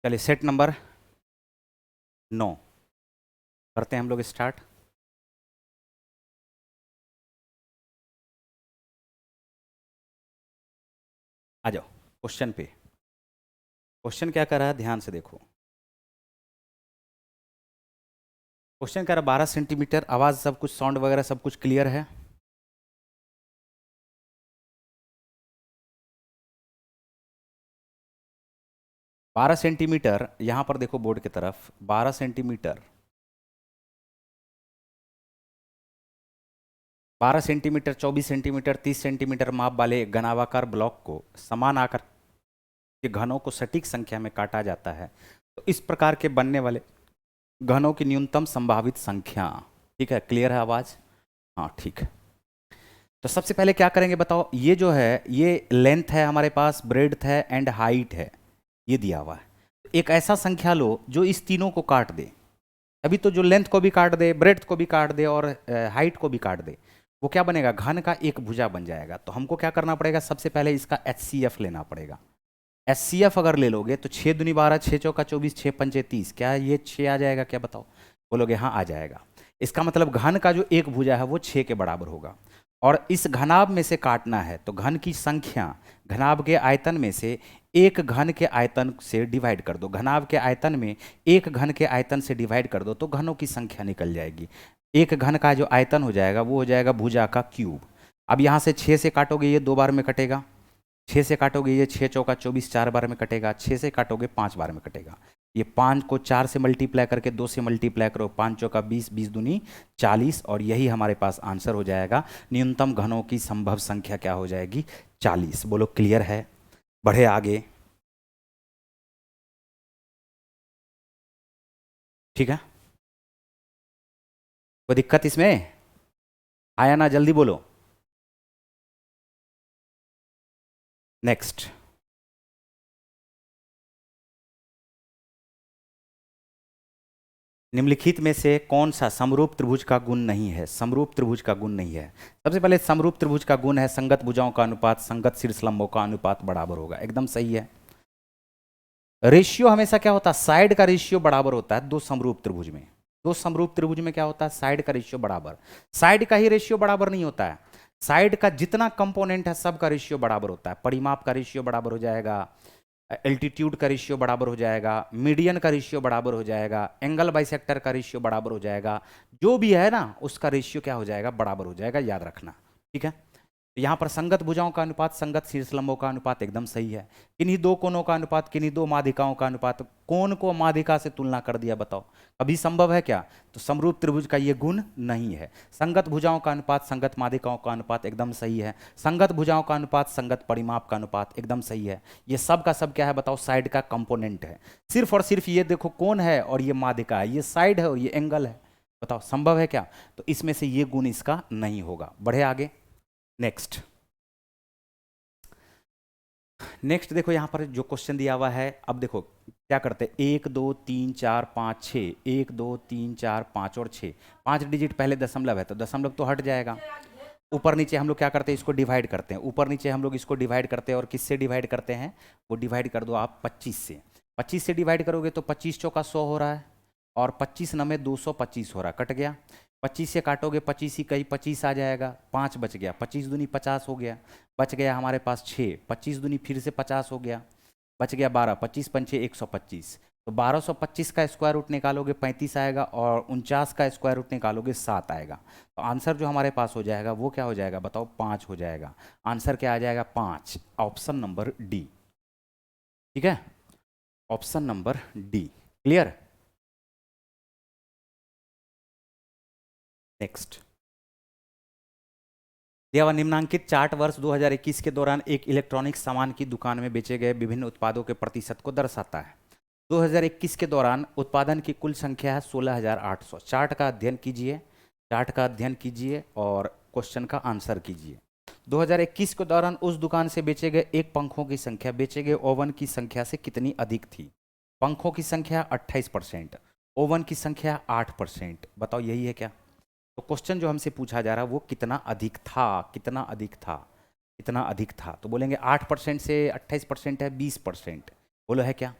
चलिए set number 9 करते हैं हम लोग स्टार्ट। आ जाओ क्वेश्चन पे। क्वेश्चन क्या कर रहा है, ध्यान से देखो। क्वेश्चन कह रहा है 12 सेंटीमीटर, आवाज़ सब कुछ साउंड वगैरह सब कुछ क्लियर है। बारह सेंटीमीटर यहाँ पर देखो बोर्ड की तरफ। 12 सेंटीमीटर, 12 सेंटीमीटर, 24 सेंटीमीटर, 30 सेंटीमीटर माप वाले घनाभाकार ब्लॉक को समान आकार के घनों को सटीक संख्या में काटा जाता है तो इस प्रकार के बनने वाले घनों की न्यूनतम संभावित संख्या। ठीक है, क्लियर है आवाज? हाँ ठीक है। तो सबसे पहले क्या करेंगे बताओ। ये जो है ये लेंथ है हमारे पास, ब्रेड्थ है एंड हाइट है, ये दिया हुआ है। एक ऐसा संख्या लो जो इस तीनों को काट दे। अभी तो जो लेंथ को भी काट दे, ब्रेड्थ को भी काट दे और हाइट को भी काट दे, वो क्या बनेगा, घन का एक भुजा बन जाएगा। तो हमको क्या करना पड़ेगा, सबसे पहले इसका HCF लेना पड़ेगा। HCF अगर ले लोगे तो 6 दूनी 12, 6 चौका 24, 6 पंचे 30, क्या ये 6 आ जाएगा? क्या बताओ, बोलोगे हाँ आ जाएगा। इसका मतलब घन का जो एक भुजा है वो 6 के बराबर होगा। और इस घनाभ में से काटना है तो घन की संख्या घनाभ के आयतन में से एक घन के आयतन से डिवाइड कर दो। घनाभ के आयतन में एक घन के आयतन से डिवाइड कर दो तो घनों की संख्या निकल जाएगी। एक घन का जो आयतन हो जाएगा वो हो जाएगा भुजा का क्यूब। अब यहाँ से 6 से काटोगे ये 2 बार में कटेगा, 6 से काटोगे ये 6 चौका 24 4 बार में कटेगा, 6 से काटोगे 5 बार में कटेगा। ये 5 को 4 से मल्टीप्लाई करके 2 से मल्टीप्लाई करो, 5 चौका 20, 20 दूनी 40, और यही हमारे पास आंसर हो जाएगा। न्यूनतम घनों की संभव संख्या क्या हो जाएगी? 40। बोलो क्लियर है? बढ़े आगे। ठीक है, कोई दिक्कत इसमें आया ना? जल्दी बोलो। नेक्स्ट, निम्नलिखित में से कौन सा समरूप त्रिभुज का गुण नहीं है? समरूप त्रिभुज का गुण नहीं है। सबसे पहले समरूप त्रिभुज का गुण है संगत भुजाओं का अनुपात संगत शीर्षलंबों का अनुपात बराबर होगा। एकदम सही है। रेशियो हमेशा क्या होता है? साइड का रेशियो बराबर होता है दो समरूप त्रिभुज में। दो समरूप त्रिभुज में क्या होता है? साइड का रेशियो बराबर। साइड का ही रेशियो बराबर नहीं होता है, साइड का जितना कंपोनेंट है सब का रेशियो बराबर होता है। परिमाप का रेशियो बराबर हो जाएगा, एल्टीट्यूड का रेशियो बराबर हो जाएगा, मीडियन का रेशियो बराबर हो जाएगा, एंगल बाइसेक्टर का रेशियो बराबर हो जाएगा। जो भी है ना उसका रेशियो क्या हो जाएगा? बराबर हो जाएगा, याद रखना। ठीक है, तो यहाँ पर संगत भुजाओं का अनुपात संगत शीर्षलंबों का अनुपात एकदम सही है। किन्हीं दो कोणों का अनुपात किन्हीं दो माध्यिकाओं का अनुपात। कोण को माध्यिका से तुलना कर दिया, बताओ कभी संभव है क्या? तो समरूप त्रिभुज का ये गुण नहीं है। संगत भुजाओं का अनुपात संगत माध्यिकाओं का अनुपात एकदम सही है। संगत भुजाओं का अनुपात संगत परिमाप का अनुपात एकदम सही है। ये सब का सब क्या है बताओ? साइड का कंपोनेंट है। सिर्फ और सिर्फ ये देखो कोण है और ये माध्यिका है, ये साइड है और ये एंगल है। बताओ संभव है क्या? तो इसमें से ये गुण इसका नहीं होगा। बढ़े आगे। नेक्स्ट, नेक्स्ट देखो यहाँ पर जो क्वेश्चन दिया हुआ है। अब देखो क्या करते हैं, 1 2 3 4 5 6, 1 2 3 4 5 और 6, 5 डिजिट पहले दशमलव है तो दशमलव तो हट जाएगा। ऊपर नीचे हम लोग क्या करते हैं, इसको डिवाइड करते हैं। ऊपर नीचे हम लोग इसको डिवाइड करते हैं और किससे डिवाइड करते हैं? वो डिवाइड कर दो आप 25 से। 25 से डिवाइड करोगे तो 25 चौका 100 हो रहा है और 25 नमे 225 हो रहा है, कट गया। 25 से काटोगे 25 ही कहीं 25 आ जाएगा, 5 बच गया, 25 दूनी 50 हो गया, बच गया हमारे पास 6, 25 दूनी फिर से 50 हो गया, बच गया 12, 25 पंचे 125। तो 1225 का स्क्वायर रूट निकालोगे 35 आएगा और 49 का स्क्वायर रूट निकालोगे 7 आएगा। तो आंसर जो हमारे पास हो जाएगा वो क्या हो जाएगा बताओ? 5 हो जाएगा। आंसर क्या आ जाएगा? 5, ऑप्शन नंबर डी। ठीक है, option number D. Clear? Next, दिया निम्नांकित चार्ट वर्ष 2021 के दौरान एक इलेक्ट्रॉनिक सामान की दुकान में बेचे गए विभिन्न उत्पादों के प्रतिशत को दर्शाता है। 2021 के दौरान उत्पादन की कुल संख्या है 16,800। चार्ट का अध्ययन कीजिए, चार्ट का अध्ययन कीजिए और क्वेश्चन का आंसर कीजिए। 2021 के दौरान उस दुकान से बेचे गए एक पंखों की संख्या बेचे गए ओवन की संख्या से कितनी अधिक थी? पंखों की संख्या 28%, ओवन की संख्या 8%। बताओ यही है क्या? तो क्वेश्चन जो हमसे पूछा जा रहा है वो कितना अधिक था, कितना अधिक था, कितना अधिक था। तो बोलेंगे 8% से 28% है 20%। बोलो है क्या?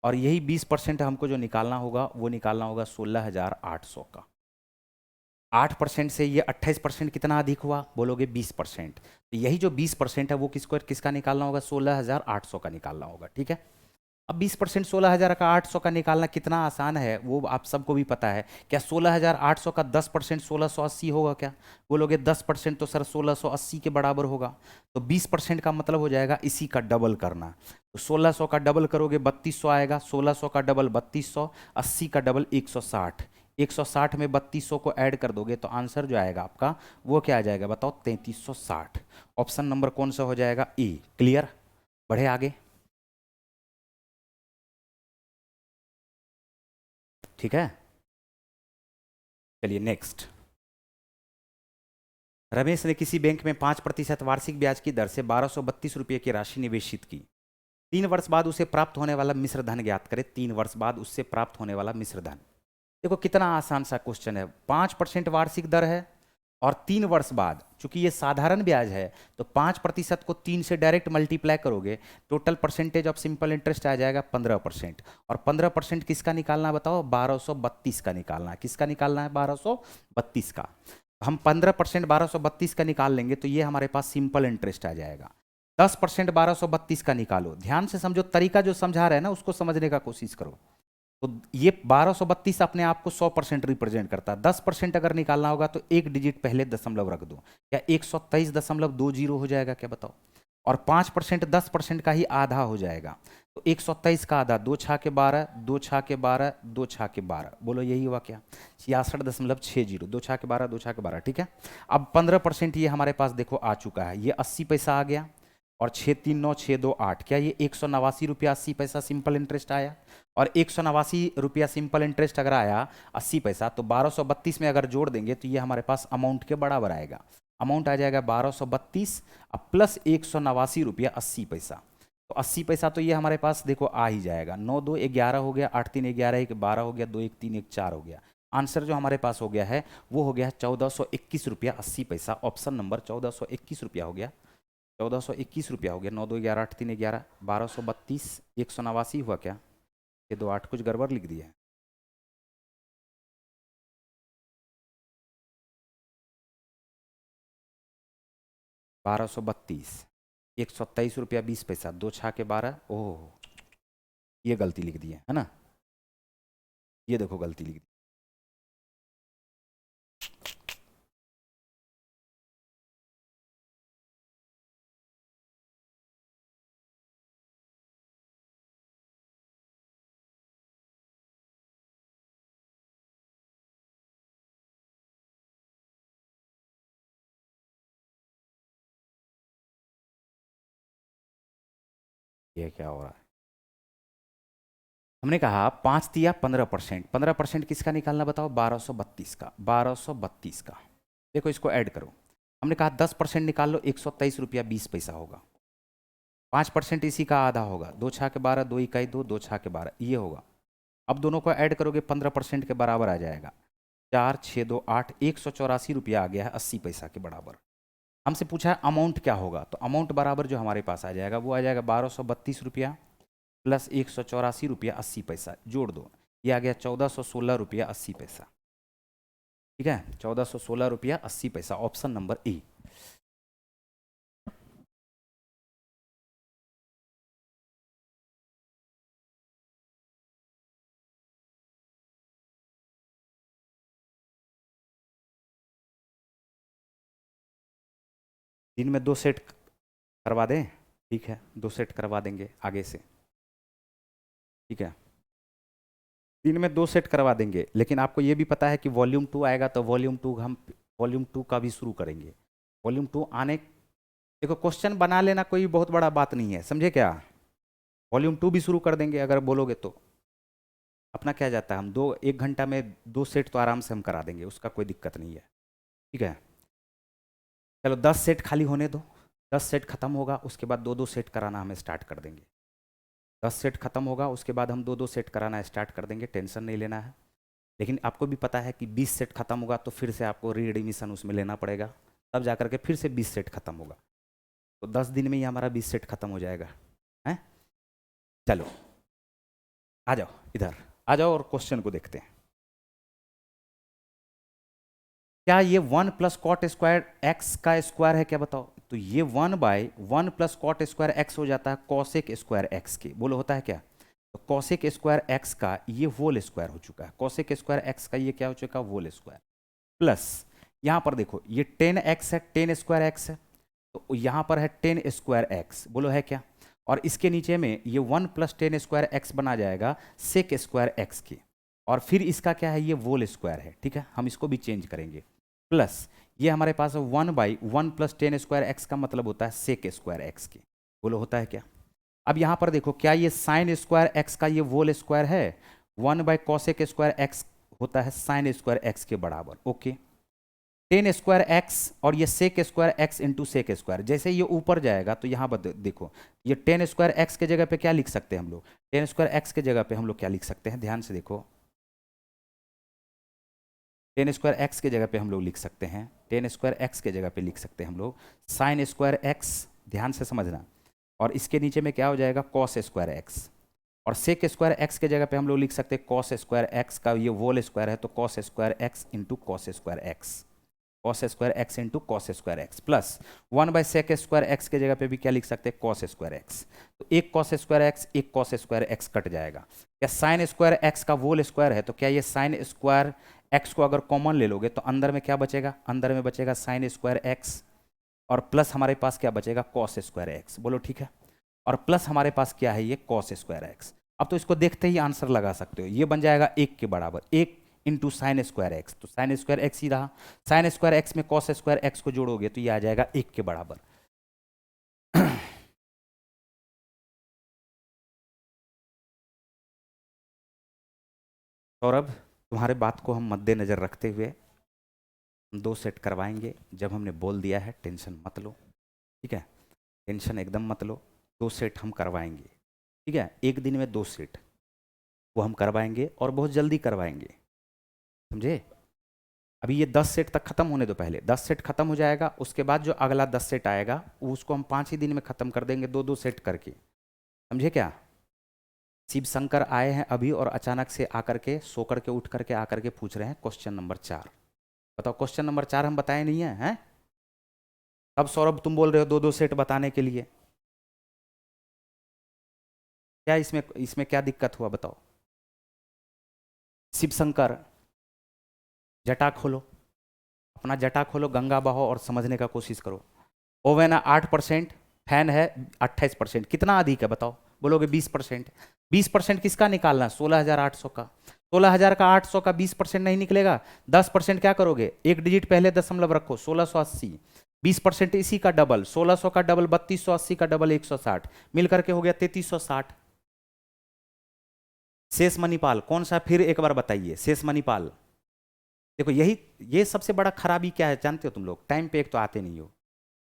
और यही 20% हमको जो निकालना होगा वो निकालना होगा 16,800 का। 8% से ये 28% कितना अधिक हुआ, बोलोगे 20%। तो यही जो 20% है वो किसका निकालना होगा, 16,800 का निकालना होगा। ठीक है, अब 20% 16,800 का निकालना कितना आसान है वो आप सबको भी पता है। क्या 16,800 का 10% 1680 होगा क्या, बोलोगे 10% तो सर 1680 के बराबर होगा। तो 20% का मतलब हो जाएगा इसी का डबल करना। तो 1600 का डबल करोगे 3200 आएगा, 1600 का डबल 3200, 80 का डबल 160, 160 में 3200 को ऐड कर दोगे तो आंसर जो आएगा आपका वो क्या आ जाएगा बताओ, 3360। ऑप्शन नंबर कौन सा हो जाएगा, ए। क्लियर, बढ़े आगे। ठीक है, चलिए नेक्स्ट। रमेश ने किसी बैंक में 5% वार्षिक ब्याज की दर से 1232 रुपये की राशि निवेशित की। 3 वर्ष बाद उसे प्राप्त होने वाला मिश्र धन ज्ञात करें। 3 वर्ष बाद उससे प्राप्त होने वाला मिश्र धन। देखो कितना आसान सा क्वेश्चन है। 5% वार्षिक दर है और 3 वर्ष बाद, चूंकि ये साधारण ब्याज है तो 5% को 3 से डायरेक्ट मल्टीप्लाई करोगे, total percentage of simple interest आ जाएगा 15%। और 15% किसका निकालना है बताओ, 1232 का निकालना है। किसका निकालना है, 1232 का। हम 15% 1232 का निकाल लेंगे तो ये हमारे पास सिंपल इंटरेस्ट आ जाएगा। 10% 1232 का निकालो, ध्यान से समझो, तरीका जो समझा रहे हैं ना उसको समझने का कोशिश करो। तो ये 1232 अपने आप को 100% रिप्रेजेंट करता है। 10% अगर निकालना होगा तो एक डिजिट पहले दशमलव रख दो, क्या 123.20 हो जाएगा क्या बताओ। और 5% 10% का ही आधा हो जाएगा, तो 123 का आधा 2 छा के 12, 2 छा के 12, 2 छा के 12, बोलो यही हुआ क्या, 66.60, 2 छा के 12, 2 छा के 12। ठीक है, अब 15% ये हमारे पास देखो आ चुका है, ये 80 पैसा आ गया, और 639,628, क्या ये 189 रुपया 80 पैसा सिंपल इंटरेस्ट आया। और 189 रुपया सिंपल इंटरेस्ट अगर आया 80 पैसा, तो 1232 में अगर जोड़ देंगे तो ये हमारे पास अमाउंट के बराबर आएगा। अमाउंट आ जाएगा 1232 अब प्लस 189 रुपया 80 पैसा। तो 80 पैसा तो ये हमारे पास देखो आ ही जाएगा। 9 2 11 हो गया, 8 3 11, 1 12 हो गया, 2 1 3 1 4 हो गया। आंसर जो हमारे पास हो गया है वो हो गया 1421 रुपया 80 पैसा। ऑप्शन नंबर 1421 रुपया हो गया, 1421 रुपया हो गया। 9 2 11 8 3 11, 1232, 189 हुआ क्या, ये 2 8 कुछ गड़बड़ लिख दिया है। बारह सौ बत्तीस, 127 रुपया 20 पैसा, 2 छा के 12, ओह ये गलती लिख दी है ना, ये देखो गलती लिख दी। ये क्या हो रहा है, हमने कहा 5 दिया 15%, 15% किसका निकालना बताओ, 1232 का, 1232 का। देखो इसको ऐड करो, हमने कहा 10% निकाल लो, 127 रुपया 20 पैसा होगा। 5% इसी का आधा होगा, 2 छा के 12, 2 इकाई 2, 2 छा के 12, ये होगा। अब दोनों को ऐड करोगे 15% के बराबर आ जाएगा, 4 6 2 8, 184 रुपया आ गया है 80 पैसा के बराबर। हमसे पूछा है अमाउंट क्या होगा, तो अमाउंट बराबर जो हमारे पास आ जाएगा वो आ जाएगा 1232 रुपया प्लस 184 रुपया 80 पैसा, जोड़ दो, ये आ गया 1416 रुपया 80 पैसा। ठीक है, 1416 रुपया 80 पैसा, ऑप्शन नंबर ए। दिन में 2 सेट करवा दें, ठीक है 2 सेट करवा देंगे आगे से। ठीक है, दिन में 2 सेट करवा देंगे, लेकिन आपको ये भी पता है कि वॉल्यूम 2 आएगा तो वॉल्यूम टू का भी शुरू करेंगे। वॉल्यूम 2 आने, देखो क्वेश्चन बना लेना कोई बहुत बड़ा बात नहीं है, समझे क्या। वॉल्यूम 2 भी शुरू कर देंगे अगर बोलोगे तो। अपना क्या जाता है, हम 1 घंटा में 2 सेट तो आराम से हम करा देंगे, उसका कोई दिक्कत नहीं है। ठीक है, चलो 10 सेट खाली होने दो, 10 सेट खत्म होगा उसके बाद 2 2 सेट कराना हमें स्टार्ट कर देंगे। 10 सेट खत्म होगा उसके बाद हम 2 2 सेट कराना स्टार्ट कर देंगे, टेंशन नहीं लेना है। लेकिन आपको भी पता है कि 20 सेट खत्म होगा तो फिर से आपको री एडमिशन उसमें लेना पड़ेगा, तब जा करके फिर से 20 सेट खत्म होगा। तो 10 दिन में ही हमारा 20 सेट खत्म हो जाएगा, है। चलो आ जाओ इधर, आ जाओ और क्वेश्चन को देखते हैं। क्या ये 1 प्लस कॉट स्क्वायर एक्स का स्क्वायर है क्या, बताओ। तो ये 1/1 प्लस कॉट स्क्वायर एक्स हो जाता है कॉसेक स्क्वायर एक्स की, बोलो होता है क्या। तो कॉसेक स्क्वायर एक्स का ये होल स्क्वायर हो चुका है, कॉसेक स्क्वायर एक्स का ये क्या हो चुका है, होल स्क्वायर। प्लस यहाँ पर देखो ये 10x है, 10 स्क्वायर एक्स है, तो यहाँ पर है 10 स्क्वायर एक्स, बोलो है क्या। और इसके नीचे में ये 1 प्लस 10 स्क्वायर एक्स बना जाएगा सेक स्क्वायर एक्स की, और फिर इसका क्या है, ये वोल स्क्वायर है, ठीक है, हम इसको भी चेंज करेंगे। प्लस ये हमारे पास 1/1 प्लस 10 स्क्वायर एक्स का मतलब होता है सेक स्क्वायर एक्स की, बोलो होता है क्या। अब यहाँ पर देखो क्या ये साइन स्क्वायर एक्स का ये वोल स्क्वायर है, 1/कॉसेक स्क्वायर एक्स होता है साइन स्क्वायर एक्स के बराबर, ओके। 10 स्क्वायर एक्स और ये sec square x into sec square, जैसे ये ऊपर जाएगा तो यहाँ पर देखो ये 10 स्क्वायर एक्स के जगह पे क्या लिख सकते हैं हम लोग, 10 स्क्वायर एक्स के जगह पे हम लोग क्या लिख सकते हैं, ध्यान से देखो। 10 स्क्वायर एक्स के जगह पे हम लोग लिख सकते हैं, 10 स्क्वायर एक्स के जगह पे लिख सकते हैं हम लोग साइन स्क्वायर एक्स, ध्यान से समझना। और इसके नीचे में क्या हो जाएगा, कॉस स्क्वायर एक्स। और सेक स्क्वायर एक्स के जगह पे हम लोग लिख सकते हैं कॉस स्क्वायर एक्स का ये वोल स्क्वायर है, तो cos square x into cos square x, cos square x into cos square x. Plus 1/सेक स्क्वायर एक्स के जगह पे भी क्या लिख सकते हैं, कॉस स्क्वायर एक्स। तो एक कॉस स्क्वायर एक्स एक कॉस स्क्वायर एक्स कट जाएगा। क्या साइन स्क्वायर एक्स का वोल स्क्वायर है, तो क्या ये साइन स्क्वायर एक्स को अगर कॉमन ले लोगे तो अंदर में क्या बचेगा, अंदर में बचेगा साइन स्क्वायर एक्स, और प्लस हमारे पास क्या बचेगा, कॉस स्क्वायर एक्स, बोलो ठीक है। और प्लस हमारे पास क्या है, ये कॉस स्क्वायर एक्स। अब तो इसको देखते ही आंसर लगा सकते हो, ये बन जाएगा 1 के बराबर, 1 इंटू साइन स्क्वायर एक्स, तो साइन स्क्वायर एक्स ही रहा, साइन स्क्वायर एक्स में कॉस स्क्वायर एक्स को जोड़ोगे तो ये आ जाएगा 1 के बराबर। सौरभ, तुम्हारे बात को हम मद्देनजर रखते हुए 2 सेट करवाएंगे, जब हमने बोल दिया है टेंशन मत लो, ठीक है, टेंशन एकदम मत लो। 2 सेट हम करवाएंगे, ठीक है, एक दिन में 2 सेट वो हम करवाएंगे और बहुत जल्दी करवाएंगे, समझे। अभी ये 10 सेट तक खत्म होने दो, पहले 10 सेट खत्म हो जाएगा, उसके बाद जो अगला 10 सेट आएगा उसको हम 5 ही दिन में खत्म कर देंगे, 2-2 सेट करके, समझे क्या। शिव शंकर आए हैं अभी और अचानक से आकर के सो करके उठ करके आकर के पूछ रहे हैं क्वेश्चन नंबर 4, बताओ क्वेश्चन नंबर 4 हम बताए नहीं है, हैं। अब सौरभ तुम बोल रहे हो 2-2 सेट बताने के लिए, क्या इसमें इसमें क्या दिक्कत हुआ बताओ। शिव शंकर जटा खोलो, अपना जटा खोलो, गंगा बहाओ और समझने का कोशिश करो। ओवन है 8%, फैन है 28%, कितना अधिक है बताओ, बोलोगे 20%। 20% किसका निकालना, 16,800 का। 16,000 का 800 का 20% नहीं निकलेगा, 10% क्या करोगे, एक डिजिट पहले दशमलव रखो, 1680। 20% इसी का डबल, 1600 का डबल 3280 का डबल 160, मिलकर के हो गया 3360। शेष मणिपाल कौन सा, फिर एक बार बताइए, शेष मणिपाल। देखो यही, ये सबसे बड़ा खराबी क्या है जानते हो तुम लोग, टाइम पे एक तो आते नहीं हो,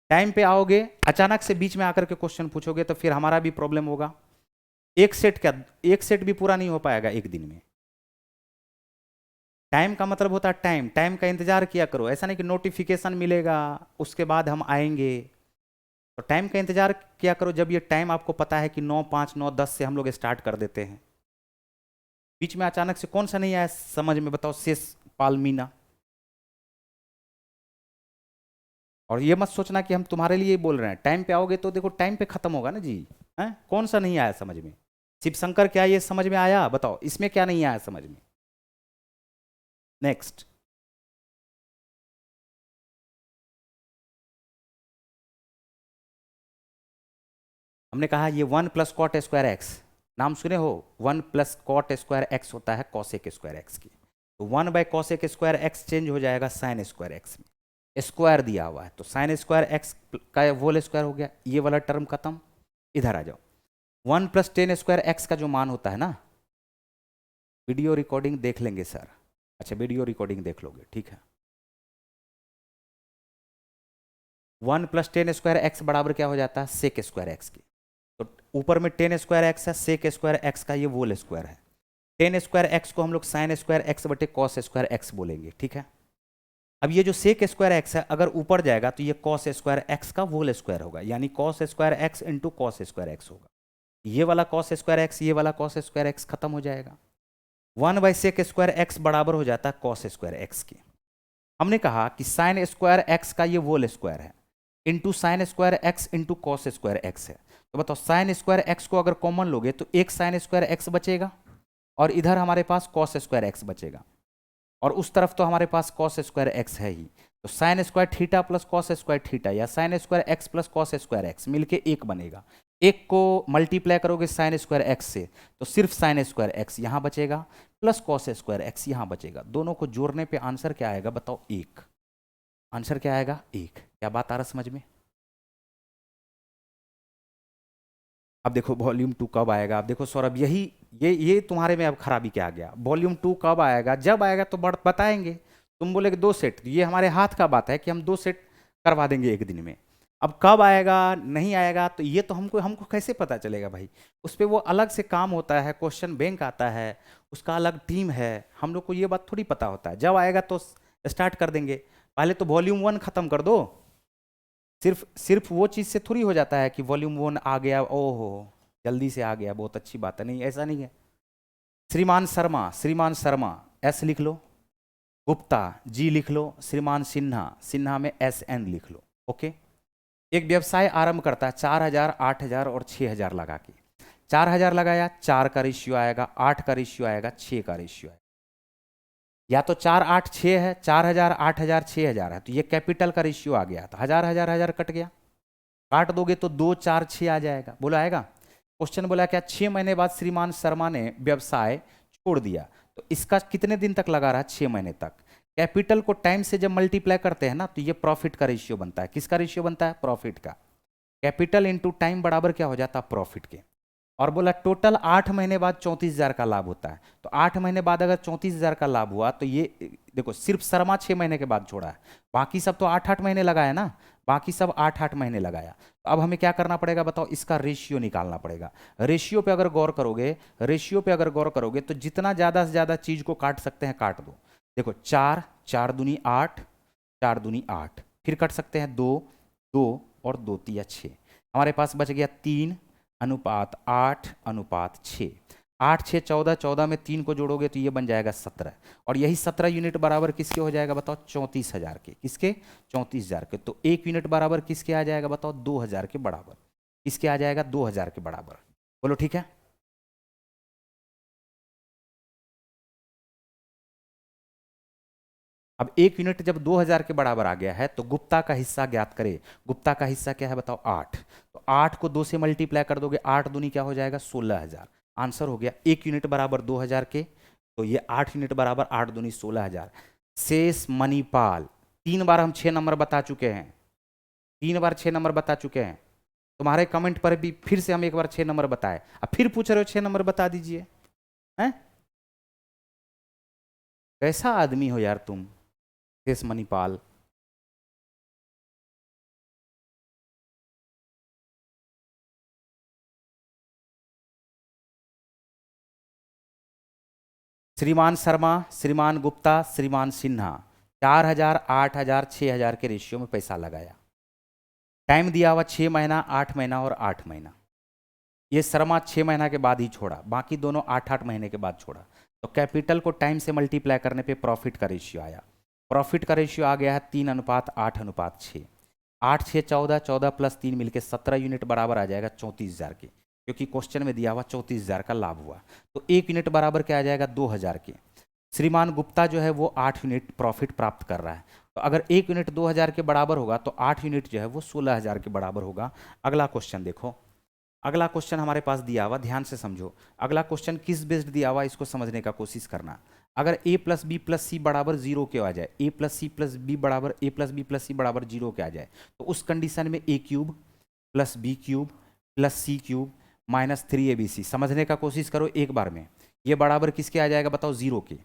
टाइम पे आओगे अचानक से बीच में आकर के क्वेश्चन पूछोगे तो फिर हमारा भी प्रॉब्लम होगा। एक सेट क्या, एक सेट भी पूरा नहीं हो पाएगा एक दिन में। टाइम का मतलब होता है टाइम, टाइम का इंतजार किया करो, ऐसा नहीं कि नोटिफिकेशन मिलेगा उसके बाद हम आएंगे, तो टाइम का इंतजार किया करो जब ये टाइम आपको पता है कि 9:05 9:10 से हम लोग स्टार्ट कर देते हैं। बीच में अचानक से कौन सा नहीं आया समझ में, बताओ, शेष पाल मीना। और ये मत सोचना कि हम तुम्हारे लिए ही बोल रहे हैं, टाइम पे आओगे तो देखो टाइम पे खत्म होगा ना जी, हैं, कौन सा नहीं आया समझ में। शिव शंकर क्या ये समझ में आया, बताओ इसमें क्या नहीं आया समझ में। नेक्स्ट, हमने कहा ये 1 प्लस कॉट स्क्वायर एक्स, नाम सुने हो, 1 प्लस कॉट स्क्वायर एक्स होता है कॉसेक स्क्वायर एक्स की, तो 1/कॉसेक स्क्वायर एक्स चेंज हो जाएगा साइन स्क्वायर एक्स में, स्क्वायर दिया हुआ है तो साइन स्क्वायर एक्स का होल स्क्वायर हो गया, ये वाला टर्म खत्म। इधर आ जाओ, 1 + 10 स्क्वायर एक्स का जो मान होता है ना, वीडियो रिकॉर्डिंग देख लेंगे सर, अच्छा वीडियो रिकॉर्डिंग देख लोगे, ठीक है। 1 + 10 स्क्वायर एक्स बराबर क्या हो जाता है, सेक स्क्वायर एक्स की, तो ऊपर में 10 स्क्वायर एक्स है, सेक स्क्वायर एक्स का ये वोल स्क्वायर है, 10 स्क्वायर एक्स को हम लोग साइन स्क्वायर एक्स बटे कॉस स्क्वायर एक्स बोलेंगे, ठीक है। अब ये जो सेक स्क्वायर एक्स है अगर ऊपर जाएगा तो ये कॉस स्क्वायर एक्स का वोल स्क्वायर होगा, यानी cos square x into cos square x होगा, ये वाला कॉस स्क्वायर एक्स, ये वाला कॉस स्क्वायर एक्स खत्म हो जाएगा। 1/sec स्क्वायर एक्स बराबर हो जाता है कॉस स्क्वायर एक्स के। हमने कहा कि साइन स्क्वायर एक्स का ये होल स्क्वायर है into sine square x into cos square x है। तो बताओ साइन स्क्वायर एक्स को अगर कॉमन लोगे तो एक साइन स्क्वायर एक्स बचेगा और इधर हमारे पास कॉस स्क्वायर एक्स बचेगा, और उस तरफ तो हमारे पास कॉस स्क्वायर एक्स है ही। तो sin square theta plus cos square theta या sin square x plus cos square x मिलके एक बनेगा। एक को मल्टीप्लाई करोगे साइन स्क्वायर एक्स से तो सिर्फ साइन स्क्वायर एक्स यहाँ बचेगा प्लस कॉस स्क्वायर एक्स यहाँ बचेगा। दोनों को जोड़ने पे आंसर क्या आएगा बताओ? एक। आंसर क्या आएगा? एक। क्या बात आ रहा समझ में? अब देखो वॉल्यूम 2 कब आएगा? अब देखो सौरभ, यही ये तुम्हारे में अब खराबी क्या आ गया? वॉल्यूम 2 कब आएगा? जब आएगा तो बताएंगे। तुम बोलेगे 2 सेट, ये हमारे हाथ का बात है कि हम 2 सेट करवा देंगे एक दिन में। अब कब आएगा नहीं आएगा तो ये तो हमको कैसे पता चलेगा भाई? उस पर वो अलग से काम होता है, क्वेश्चन बैंक आता है, उसका अलग टीम है। हम लोग को ये बात थोड़ी पता होता है। जब आएगा तो स्टार्ट कर देंगे। पहले तो वॉल्यूम 1 खत्म कर दो। सिर्फ वो चीज़ से थोड़ी हो जाता है कि वॉल्यूम 1 आ गया, ओहो जल्दी से आ गया, बहुत अच्छी बात है। नहीं, ऐसा नहीं है। श्रीमान शर्मा एस लिख लो, गुप्ता जी लिख लो, श्रीमान सिन्हा में SN लिख लो। ओके। एक व्यवसाय आरंभ करता है 4000, 8000 और 6000 लगा के। 4000 लगाया, 4 का रेशियो आएगा, 8 का रेशियो आएगा, 6 का रेशियो आएगा। या तो 4 8 6 है, 4000 8000 6000 है, तो ये कैपिटल का रेशियो आ गया। तो 1000 1000 1000 कट गया, काट दोगे तो 2 4 6 आ जाएगा। बोला आएगा? क्वेश्चन बोला क्या 6 महीने बाद श्रीमान शर्मा ने व्यवसाय छोड़ दिया, तो इसका कितने दिन तक लगा रहा? 6 महीने तक। कैपिटल को टाइम से जब मल्टीप्लाई करते हैं ना तो ये प्रॉफिट का रेशियो बनता है। किसका रेशियो बनता है? प्रॉफिट का। कैपिटल इंटू टाइम बराबर क्या हो जाता है? प्रॉफिट के। और बोला टोटल 8 महीने बाद 34,000 का लाभ होता है। तो 8 महीने बाद अगर 34,000 का लाभ हुआ तो ये देखो सिर्फ शर्मा 6 महीने के बाद छोड़ा है, बाकी सब तो 8-8 महीने लगाया ना, बाकी सब 8-8 महीने लगाया। तो अब हमें क्या करना पड़ेगा बताओ? इसका रेशियो निकालना पड़ेगा। रेशियो पे अगर गौर करोगे तो जितना ज़्यादा से ज़्यादा चीज़ को काट सकते हैं काट दो। देखो 4 4 दूनी 8, 4 दूनी 8, फिर कट सकते हैं 2 2 और 2 3 6। हमारे पास बच गया 3 अनुपात 8 अनुपात 6। 8 6 14, 14 में 3 को जोड़ोगे तो ये बन जाएगा 17, और यही 17 यूनिट बराबर किसके हो जाएगा बताओ? 34,000 के। किसके? 34,000 के। तो 1 यूनिट बराबर किसके आ जाएगा बताओ? 2000 के बराबर। किसके आ जाएगा? 2000 के बराबर। बोलो ठीक है। अब 1 यूनिट जब 2000 के बराबर आ गया है तो गुप्ता का हिस्सा ज्ञात करे। गुप्ता का हिस्सा क्या है बताओ? 8। तो 8 को 2 से मल्टीप्लाई कर दोगे, 8 दूनी क्या हो जाएगा? 16,000। आंसर हो गया 1 यूनिट बराबर 2000 के, तो ये 8 यूनिट बराबर 8 दूनी 16,000। शेष मणिपाल, 3 बार हम 6 नंबर बता चुके हैं, 3 बार 6 नंबर बता चुके हैं। तुम्हारे कमेंट पर भी फिर से हम एक बार 6 नंबर बताए, अब फिर पूछ रहे हो 6 नंबर बता दीजिए। हैं? कैसा आदमी हो यार तुम, शेष मणिपाल। श्रीमान शर्मा, श्रीमान गुप्ता, श्रीमान सिन्हा 4000, 8000, 6000 के रेशियो में पैसा लगाया। टाइम दिया हुआ 6 महीना, 8 महीना और 8 महीना। ये शर्मा 6 महीना के बाद ही छोड़ा, बाकी दोनों 8-8 महीने के बाद छोड़ा। तो कैपिटल को टाइम से मल्टीप्लाई करने पे प्रॉफिट का रेशियो आया। प्रॉफिट का रेशियो आ गया है 3 अनुपात 8 अनुपात 6। 8 6 14, 14 प्लस 3 मिलके 17 यूनिट बराबर आ जाएगा 34,000 के, क्योंकि क्वेश्चन में दिया हुआ 34,000 का लाभ हुआ। तो 1 यूनिट बराबर क्या आ जाएगा? 2000 के। श्रीमान गुप्ता जो है वो 8 यूनिट प्रॉफिट प्राप्त कर रहा है। तो अगर 1 यूनिट 2000 के बराबर होगा तो 8 यूनिट जो है वो 16,000 के बराबर होगा। अगला क्वेश्चन देखो, अगला क्वेश्चन हमारे पास दिया हुआ, ध्यान से समझो। अगला क्वेश्चन किस बेस्ड दिया हुआ इसको समझने का कोशिश करना। अगर a plus B plus C बराबर 0 के आ जाए, a plus C plus B बराबर a plus B plus C बराबर 0 के आ जाए, तो उस कंडीशन में a cube plus B cube plus C cube minus 3abc समझने का कोशिश करो एक बार में। ये बराबर किसके आ जाएगा बताओ? 0 के।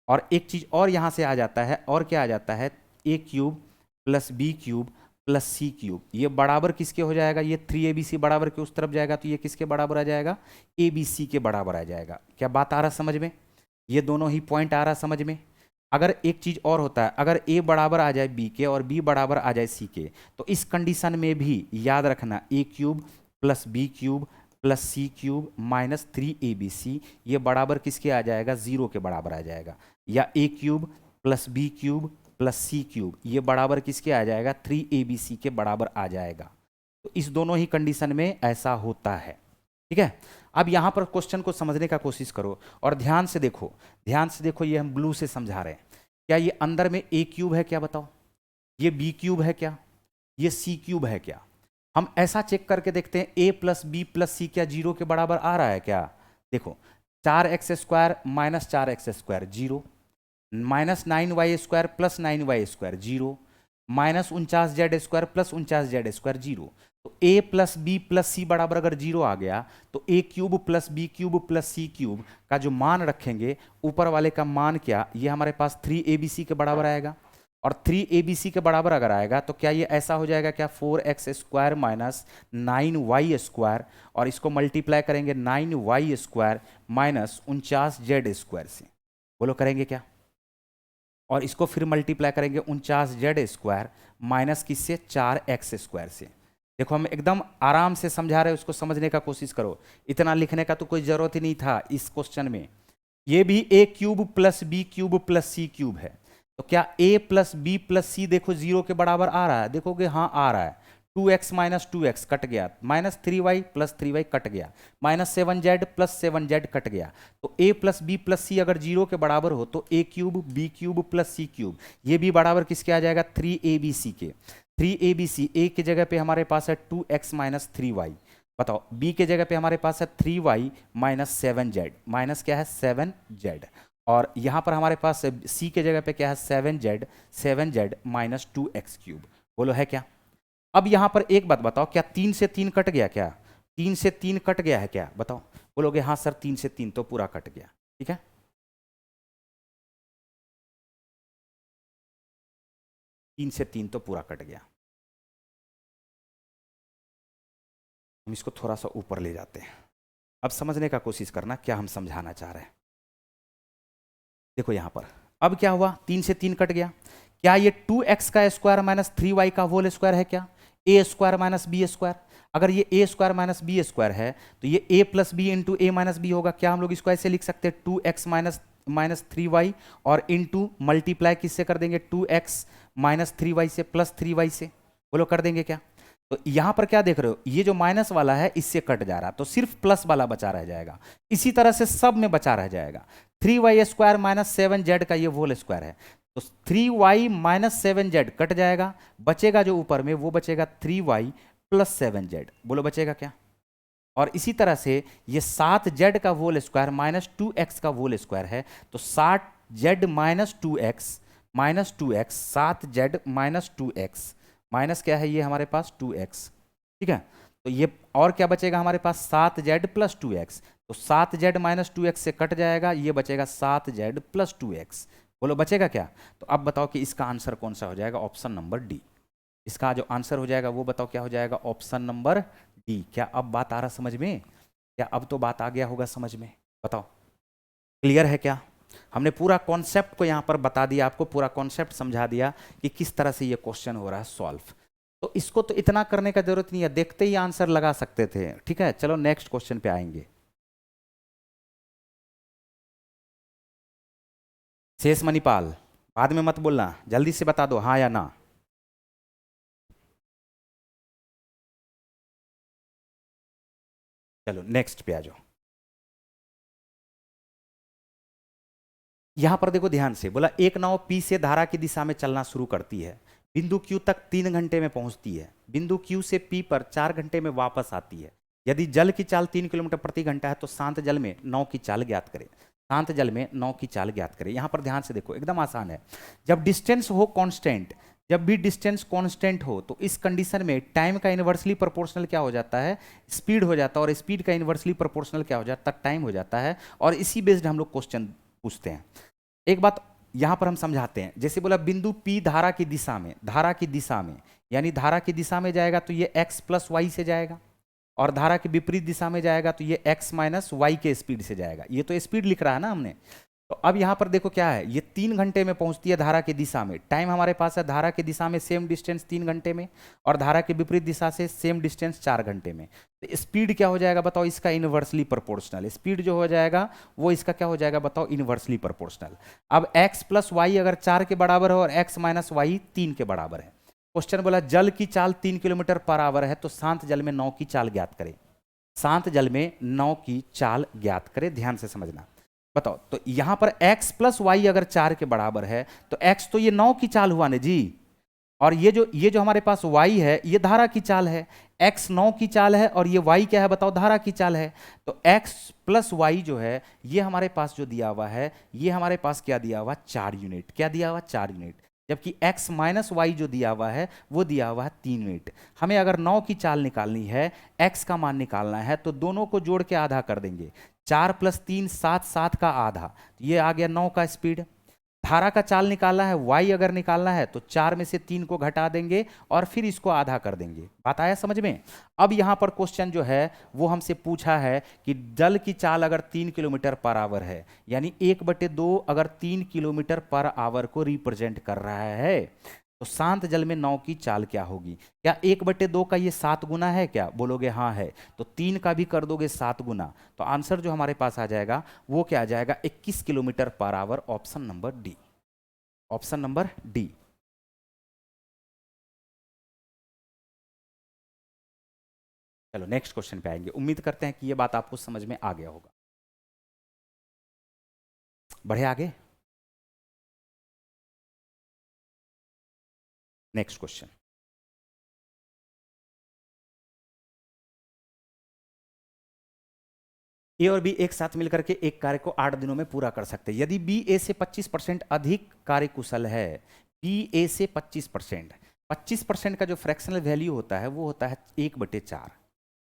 और एक चीज़ और यहाँ से आ जाता है, और क्या आ जाता है? a cube plus B cube plus C cube, ये बराबर किसके हो जाएगा? ये 3abc बराबर के उस तरफ जाएगा तो ये किसके बराबर आ जाएगा? abc के बराबर आ जाएगा। क्या बात आ रहा समझ में? ये दोनों ही पॉइंट आ रहा समझ में। अगर एक चीज़ और होता है, अगर a बराबर आ जाए b के और b बराबर आ जाए c के, तो इस कंडीशन में भी याद रखना a cube plus B cube plus C cube minus 3abc, ये बराबर किसके आ जाएगा, 0 के बराबर आ जाएगा। या a cube plus B cube plus C cube, ये बराबर किसके आ जाएगा, 3abc के बराबर आ जाएगा। तो इस दोनों ही कंडीशन में ऐसा होता है। ठीक है, अब यहाँ पर क्वेश्चन को समझने का कोशिश करो और ध्यान से देखो, ध्यान से देखो, ये हम ब्लू से समझा रहे हैं। क्या ये अंदर में a क्यूब है क्या, बताओ? ये b क्यूब है क्या? ये c क्यूब है क्या? हम ऐसा चेक करके देखते हैं a प्लस बी प्लस सी क्या 0 के बराबर आ रहा है क्या? देखो 4x² minus 4x² 0, minus 9y² plus 9y² 0, minus 49z² plus 49z² 0। तो a plus B plus C बराबर अगर 0 आ गया तो a cube plus B cube plus C cube का जो मान रखेंगे ऊपर वाले का मान क्या, ये हमारे पास 3abc के बराबर आएगा। और 3abc के बराबर अगर आएगा तो क्या ये ऐसा हो जाएगा क्या, 4x² माइनस 9y², और इसको मल्टीप्लाई करेंगे 9y² माइनस 49z² से, बोलो करेंगे क्या? और इसको फिर मल्टीप्लाई करेंगे 49z² माइनस किससे, 4x² से। देखो हम एकदम आराम से समझा रहे हैं, उसको समझने का कोशिश करो, इतना लिखने का तो कोई जरूरत ही नहीं था इस क्वेश्चन में। ये भी a cube plus B cube plus C cube है, तो क्या a plus B plus C देखो 0 के बराबर आ रहा है, देखोगे हाँ आ रहा है। 2x माइनस 2x कट गया, minus 3y plus 3y cut गया, minus 7z plus 7z cut गया। तो a plus B plus C अगर 0 के बराबर हो तो a cube B cube plus C cube, ये भी बराबर किसके आ जाएगा, 3abc के। 3abc, a की जगह पे हमारे पास है 2x माइनस 3y, बताओ b के जगह पे हमारे पास है 3y माइनस 7z, माइनस क्या है 7z, और यहाँ पर हमारे पास c के जगह पे क्या है 7z माइनस 2x³ बोलो है क्या? अब यहाँ पर एक बात बताओ, क्या 3 से 3 कट गया क्या, 3 से 3 कट गया है क्या, बताओ? बोलोगे हाँ सर 3 से 3 तो पूरा कट गया। ठीक है, 3 से 3 तो पूरा कट गया। हम इसको थोड़ा सा ऊपर ले जाते हैं, अब समझने का कोशिश करना क्या हम समझाना चाह रहे हैं। देखो यहाँ पर अब क्या हुआ, 3 से 3 कट गया, क्या ये 2x का स्क्वायर माइनस 3y का होल स्क्वायर है क्या, a² माइनस b²? अगर ये a² माइनस b² है तो ये a plus B into A minus B होगा। क्या हम लोग इसको ऐसे लिख सकते हैं 2x माइनस 3y और इंटू मल्टीप्लाई किससे कर देंगे, 2x माइनस 3y से प्लस 3y से, बोलो कर देंगे क्या? तो यहां पर क्या देख रहे हो, ये जो माइनस वाला है इससे कट जा रहा, तो सिर्फ प्लस वाला बचा रह जाएगा। इसी तरह से सब में बचा रह जाएगा। 3y² माइनस 7z का ये होल स्क्वायर है, तो 3y माइनस 7z कट जाएगा, बचेगा जो ऊपर में वो बचेगा 3y प्लस 7z, बोलो बचेगा क्या? और इसी तरह से ये 7z का होल स्क्वायर माइनस 2x का होल स्क्वायर है, तो 7z minus 2x 7z minus 2x minus क्या है ये हमारे पास 2x। ठीक है, तो ये और क्या बचेगा हमारे पास 7z प्लस 2x, तो 7z माइनस 2x से कट जाएगा, ये बचेगा 7z प्लस 2x, बोलो बचेगा क्या? तो अब बताओ कि इसका आंसर कौन सा हो जाएगा, ऑप्शन नंबर डी। इसका जो आंसर हो जाएगा वो बताओ क्या हो जाएगा, ऑप्शन नंबर डी। क्या अब बात आ रहा समझ में, क्या अब तो बात आ गया होगा समझ में, बताओ क्लियर है क्या? हमने पूरा कॉन्सेप्ट को यहाँ पर बता दिया, आपको पूरा कॉन्सेप्ट समझा दिया कि किस तरह से ये क्वेश्चन हो रहा है सॉल्व। तो इसको तो इतना करने का जरूरत नहीं है, देखते ही आंसर लगा सकते थे। ठीक है, चलो नेक्स्ट क्वेश्चन पे आएंगे। शेष मणिपाल बाद में मत बोलना, जल्दी से बता दो हाँ या ना। चलो नेक्स्ट पे आ जाओ। यहां पर देखो ध्यान से, बोला एक नाव P से धारा की दिशा में चलना शुरू करती है, बिंदु Q तक 3 घंटे में पहुंचती है, बिंदु Q से P पर 4 घंटे में वापस आती है। यदि जल की चाल 3 किलोमीटर प्रति घंटा है तो शांत जल में नाव की चाल ज्ञात करें। शांत जल में नाव की चाल ज्ञात करें। यहां पर ध्यान से देखो, एकदम आसान है। जब डिस्टेंस हो कांस्टेंट, जब भी डिस्टेंस कांस्टेंट हो तो इस कंडीशन में टाइम का इनवर्सली प्रोपोर्शनल क्या हो जाता है, स्पीड हो जाता है, और स्पीड का इनवर्सली प्रोपोर्शनल क्या हो जाता है, टाइम हो जाता है। और इसी बेस्ड हम लोग क्वेश्चन पूछते हैं। एक बात यहां पर हम समझाते हैं, जैसे बोला बिंदु P धारा की दिशा में, धारा की दिशा में यानी धारा की दिशा में जाएगा तो ये x प्लस वाई से जाएगा, और धारा की विपरीत दिशा में जाएगा तो ये x माइनस वाई के स्पीड से जाएगा। ये तो स्पीड लिख रहा है ना हमने, तो अब यहां पर देखो क्या है, ये 3 घंटे में पहुंचती है धारा की दिशा में। टाइम हमारे पास है धारा की दिशा में सेम डिस्टेंस 3 घंटे में, और धारा के विपरीत दिशा से सेम डिस्टेंस 4 घंटे में। तो स्पीड क्या हो जाएगा बताओ, इसका इनवर्सली प्रोपोर्शनल। स्पीड जो हो जाएगा वो इसका क्या हो जाएगा बताओ, इनवर्सली प्रोपोर्शनल। अब x प्लस वाई अगर 4 के बराबर है और x माइनस वाई 3 के बराबर है। क्वेश्चन बोला जल की चाल 3 किलोमीटर पर आवर है, तो शांत जल में नाव की चाल ज्ञात करें। शांत जल में नाव की चाल ज्ञात करें, ध्यान से समझना। बताओ, तो यहां पर x प्लस वाई अगर 4 के बराबर है तो x तो ये 9 की चाल हुआ ना जी, और ये जो हमारे पास y है ये धारा की चाल है। x 9 की चाल है और ये y क्या है बताओ, धारा की चाल है। तो x प्लस वाई जो है ये हमारे पास जो दिया हुआ है, ये हमारे पास क्या दिया हुआ, 4 यूनिट। क्या दिया हुआ, 4 यूनिट। जबकि x माइनस वाई जो दिया हुआ है वो दिया हुआ है 3 यूनिट। हमें अगर 9 की चाल निकालनी है, x का मान निकालना है, तो दोनों को जोड़ के आधा कर देंगे। 4 प्लस 3 7, 7 का आधा, ये आ गया 9 का स्पीड। धारा का चाल निकालना है, y अगर निकालना है तो 4 में से 3 को घटा देंगे और फिर इसको आधा कर देंगे। बात आया समझ में। अब यहां पर क्वेश्चन जो है वो हमसे पूछा है कि जल की चाल अगर 3 किलोमीटर पर आवर है, यानी 1/2 अगर 3 किलोमीटर पर आवर को रिप्रेजेंट कर रहा है, तो शांत जल में नाव की चाल क्या होगी। क्या 1/2 का ये 7 गुना है क्या, बोलोगे हाँ है, तो 3 का भी कर दोगे 7 गुना, तो आंसर जो हमारे पास आ जाएगा वो क्या आ जाएगा, 21 kilometre per hour. Option number D, option number D. चलो नेक्स्ट क्वेश्चन पे आएंगे। उम्मीद करते हैं कि ये बात आपको समझ में आ गया होगा। बढ़े आगे, नेक्स्ट क्वेश्चन। ए और बी एक साथ मिलकर के एक कार्य को 8 दिनों में पूरा कर सकते हैं। यदि बी ए से 25% अधिक कार्यकुशल है, बी ए से 25%, 25% का जो फ्रैक्शनल वैल्यू होता है वो होता है 1/4।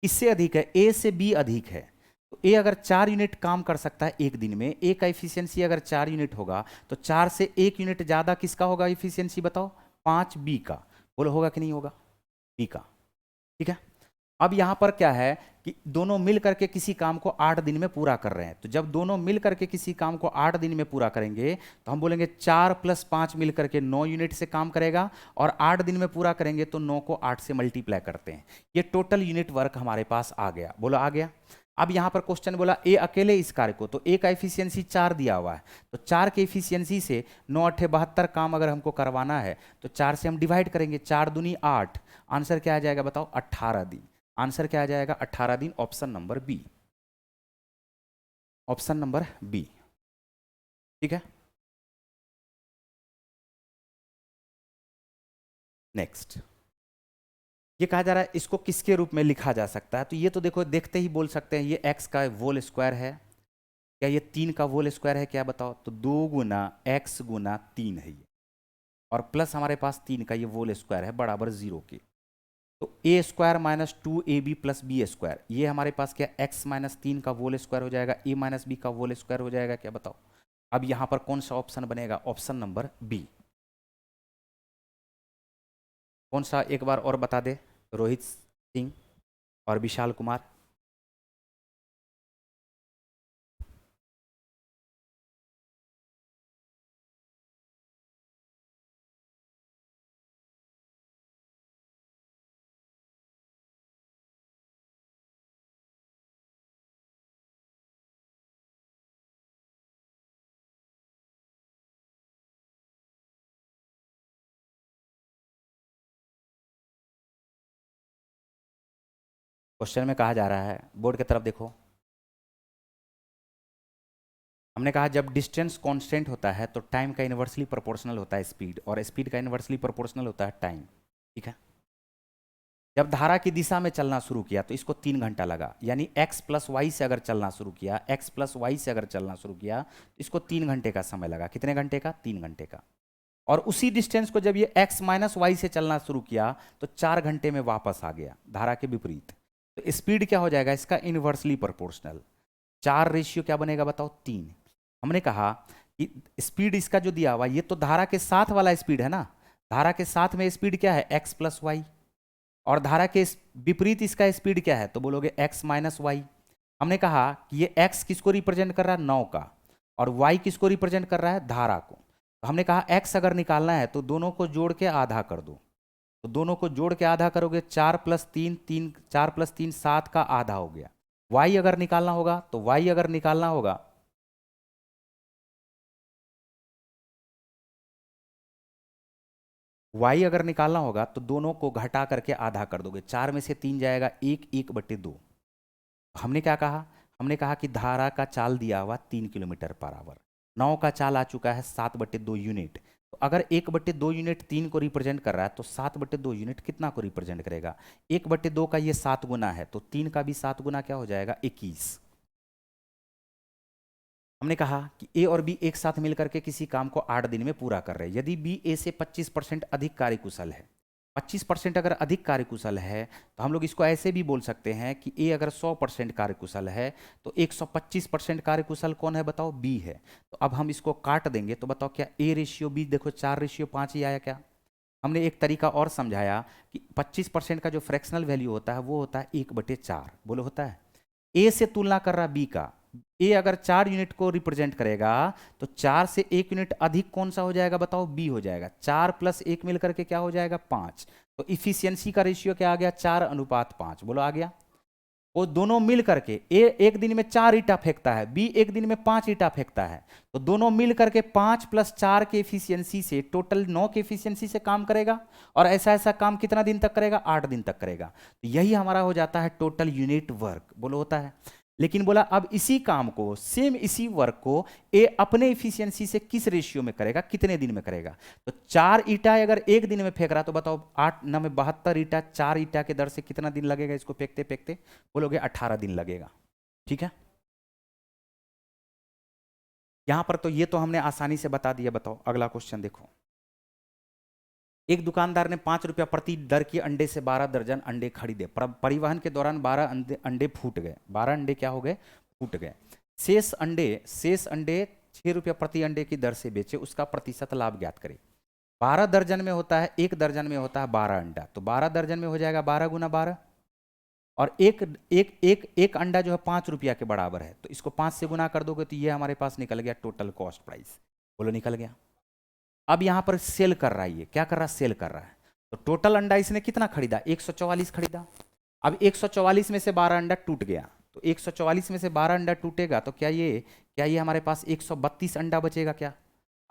इससे अधिक है, ए से बी अधिक है, तो ए अगर 4 यूनिट काम कर सकता है एक दिन में, ए का इफिशियंसी अगर 4 यूनिट होगा, तो 4 से 1 यूनिट ज्यादा किसका होगा इफिशियंसी बताओ, 5 बी का। बोलो होगा कि नहीं होगा, बी का। ठीक है। अब यहां पर क्या है कि दोनों मिल करके किसी काम को 8 दिन में पूरा कर रहे हैं, तो जब दोनों मिल करके किसी काम को 8 दिन में पूरा करेंगे तो हम बोलेंगे 4 + 5 मिल करके 9 यूनिट से काम करेगा, और 8 दिन में पूरा करेंगे तो 9 को 8 से मल्टीप्लाई करते हैं। ये टोटल यूनिट वर्क हमारे पास आ गया। बोलो आ गया। अब यहां पर क्वेश्चन बोला ए अकेले इस कार्य को, तो ए का एफिशिएंसी 4 दिया हुआ है, तो 4 के एफिशिएंसी से 9 × 8 = 72 काम अगर हमको करवाना है तो 4 से हम डिवाइड करेंगे, 4 दूनी 8। आंसर क्या आ जाएगा बताओ, 18 दिन। आंसर क्या आ जाएगा, 18 दिन। Option number B, option number B. ठीक है। नेक्स्ट, ये कहा जा रहा है इसको किसके रूप में लिखा जा सकता है, तो ये तो देखो देखते ही बोल सकते हैं ये x का होल स्क्वायर है, क्या ये 3 का होल स्क्वायर है क्या बताओ, तो 2 गुना x गुना 3 है ये, और प्लस हमारे पास 3 का ये होल स्क्वायर है बराबर 0 के। तो a square minus 2ab plus B square, ये हमारे पास क्या x माइनस 3 का होल स्क्वायर हो जाएगा, a माइनस बी का होल स्क्वायर हो जाएगा क्या बताओ। अब यहां पर कौन सा ऑप्शन बनेगा, ऑप्शन नंबर बी। कौन सा एक बार और बता दे, रोहित सिंह और विशाल कुमार। क्वेश्चन में कहा जा रहा है, बोर्ड की तरफ देखो, हमने कहा जब डिस्टेंस कांस्टेंट होता है तो टाइम का इनवर्सली प्रोपोर्शनल होता है स्पीड, और स्पीड का इनवर्सली प्रोपोर्शनल होता है टाइम। ठीक है। जब धारा की दिशा में चलना शुरू किया तो इसको 3 घंटा लगा, यानी x + y से अगर चलना शुरू किया, x + y से अगर चलना शुरू किया तो इसको 3 घंटे का समय लगा। कितने घंटे का, 3 घंटे का। और उसी डिस्टेंस को जब ये x - y से चलना शुरू किया तो 4 घंटे में वापस आ गया, धारा के विपरीत। तो स्पीड क्या हो जाएगा इसका, इनवर्सली प्रोपोर्शनल। 4 रेशियो क्या बनेगा बताओ, 3। हमने कहा कि स्पीड इसका जो दिया हुआ ये तो धारा के साथ वाला स्पीड है ना, धारा के साथ में स्पीड क्या है, x + y, और धारा के विपरीत इसका स्पीड क्या है, तो बोलोगे x - y। हमने कहा कि ये x किसको रिप्रेजेंट कर रहा है, 9 का, और y किसको रिप्रेजेंट कर रहा है? धारा को। तो हमने कहा x अगर निकालना है तो दोनों को जोड़ के आधा कर दो। तो दोनों को जोड़ के आधा करोगे, 4+3 4+3 7 का आधा हो गया। y अगर निकालना होगा तो y अगर निकालना होगा y अगर निकालना होगा तो दोनों को घटा करके आधा कर दोगे। 4 में से 3 जाएगा 1, 1/2। हमने क्या कहा? हमने कहा कि धारा का चाल दिया हुआ 3 किलोमीटर पर आवर, 9 का चाल आ चुका है 7/2 यूनिट। तो अगर 1/2 यूनिट 3 को रिप्रेजेंट कर रहा है तो 7/2 यूनिट कितना को रिप्रेजेंट करेगा? 1/2 का ये 7 गुना है, तो 3 का भी 7 गुना क्या हो जाएगा? 21। हमने कहा कि ए और बी एक साथ मिलकर के किसी काम को 8 दिन में पूरा कर रहे हैं। यदि बी ए से 25% अधिक कार्यकुशल है, 25% अगर अधिक कार्यकुशल है, तो हम लोग इसको ऐसे भी बोल सकते हैं कि ए अगर 100% कार्यकुशल है तो 125% कार्यकुशल कौन है? बताओ, बी है। तो अब हम इसको काट देंगे तो बताओ क्या ए रेशियो बी, देखो 4:5 ही आया क्या? हमने एक तरीका और समझाया कि 25% का जो फ्रैक्शनल वैल्यू होता है वो होता है 1/4। बोलो, होता है। ए से तुलना कर रहा बी का, ए अगर 4 यूनिट को रिप्रेजेंट करेगा तो 4 से 1 यूनिट अधिक कौन सा हो जाएगा? बताओ, बी हो जाएगा। 4 + 1 मिलकर के क्या हो जाएगा? 5। तो इफिशियंसी का रेशियो क्या आ गया? 4:5। बोलो, आ गया। वो दोनों मिल करके, ए एक दिन में 4 ईटा फेंकता है, बी एक दिन में 5 ईटा फेंकता है, तो दोनों मिल करके 5 + 4 के एफिशिएंसी से टोटल 9 के एफिशिएंसी से काम करेगा। और ऐसा ऐसा काम कितना दिन तक करेगा? 8 दिन तक करेगा। तो यही हमारा हो जाता है टोटल यूनिट वर्क। बोलो, होता है। लेकिन बोला अब इसी काम को, सेम इसी वर्क को ए अपने इफिशियंसी से किस रेशियो में करेगा, कितने दिन में करेगा? तो 4 ईटा अगर एक दिन में फेंक रहा तो बताओ 8 9 में 72 ईटा, 4 ईटा के दर से कितना दिन लगेगा इसको फेंकते फेंकते? बोलोगे 18 दिन लगेगा। ठीक है, यहां पर तो ये तो हमने आसानी से बता दिया। बताओ अगला क्वेश्चन देखो। एक दुकानदार ने 5 रुपया प्रति दर के अंडे से 12 दर्जन अंडे खरीदे। परिवहन के दौरान 12 अंडे फूट गए। 12 अंडे क्या हो गए? फूट गए। शेष अंडे 6 रुपया प्रति अंडे की दर से बेचे, उसका प्रतिशत लाभ ज्ञात करें। 12 दर्जन में होता है, एक दर्जन में होता है 12 अंडा, तो 12 दर्जन में हो जाएगा 12 × 12। और एक एक एक एक अंडा जो है 5 रुपया के बराबर है, तो इसको 5 से गुना कर दोगे तो ये हमारे पास निकल गया टोटल कॉस्ट प्राइस। बोलो, निकल गया। अब यहां पर सेल कर रहा है, ये क्या कर रहा है? सेल कर रहा है। तो टोटल अंडा इसने कितना खरीदा? 144 खरीदा। अब 144 में से 12 अंडा टूट गया, तो 144 में से 12 अंडा टूटेगा तो क्या ये हमारे पास 132 अंडा बचेगा क्या?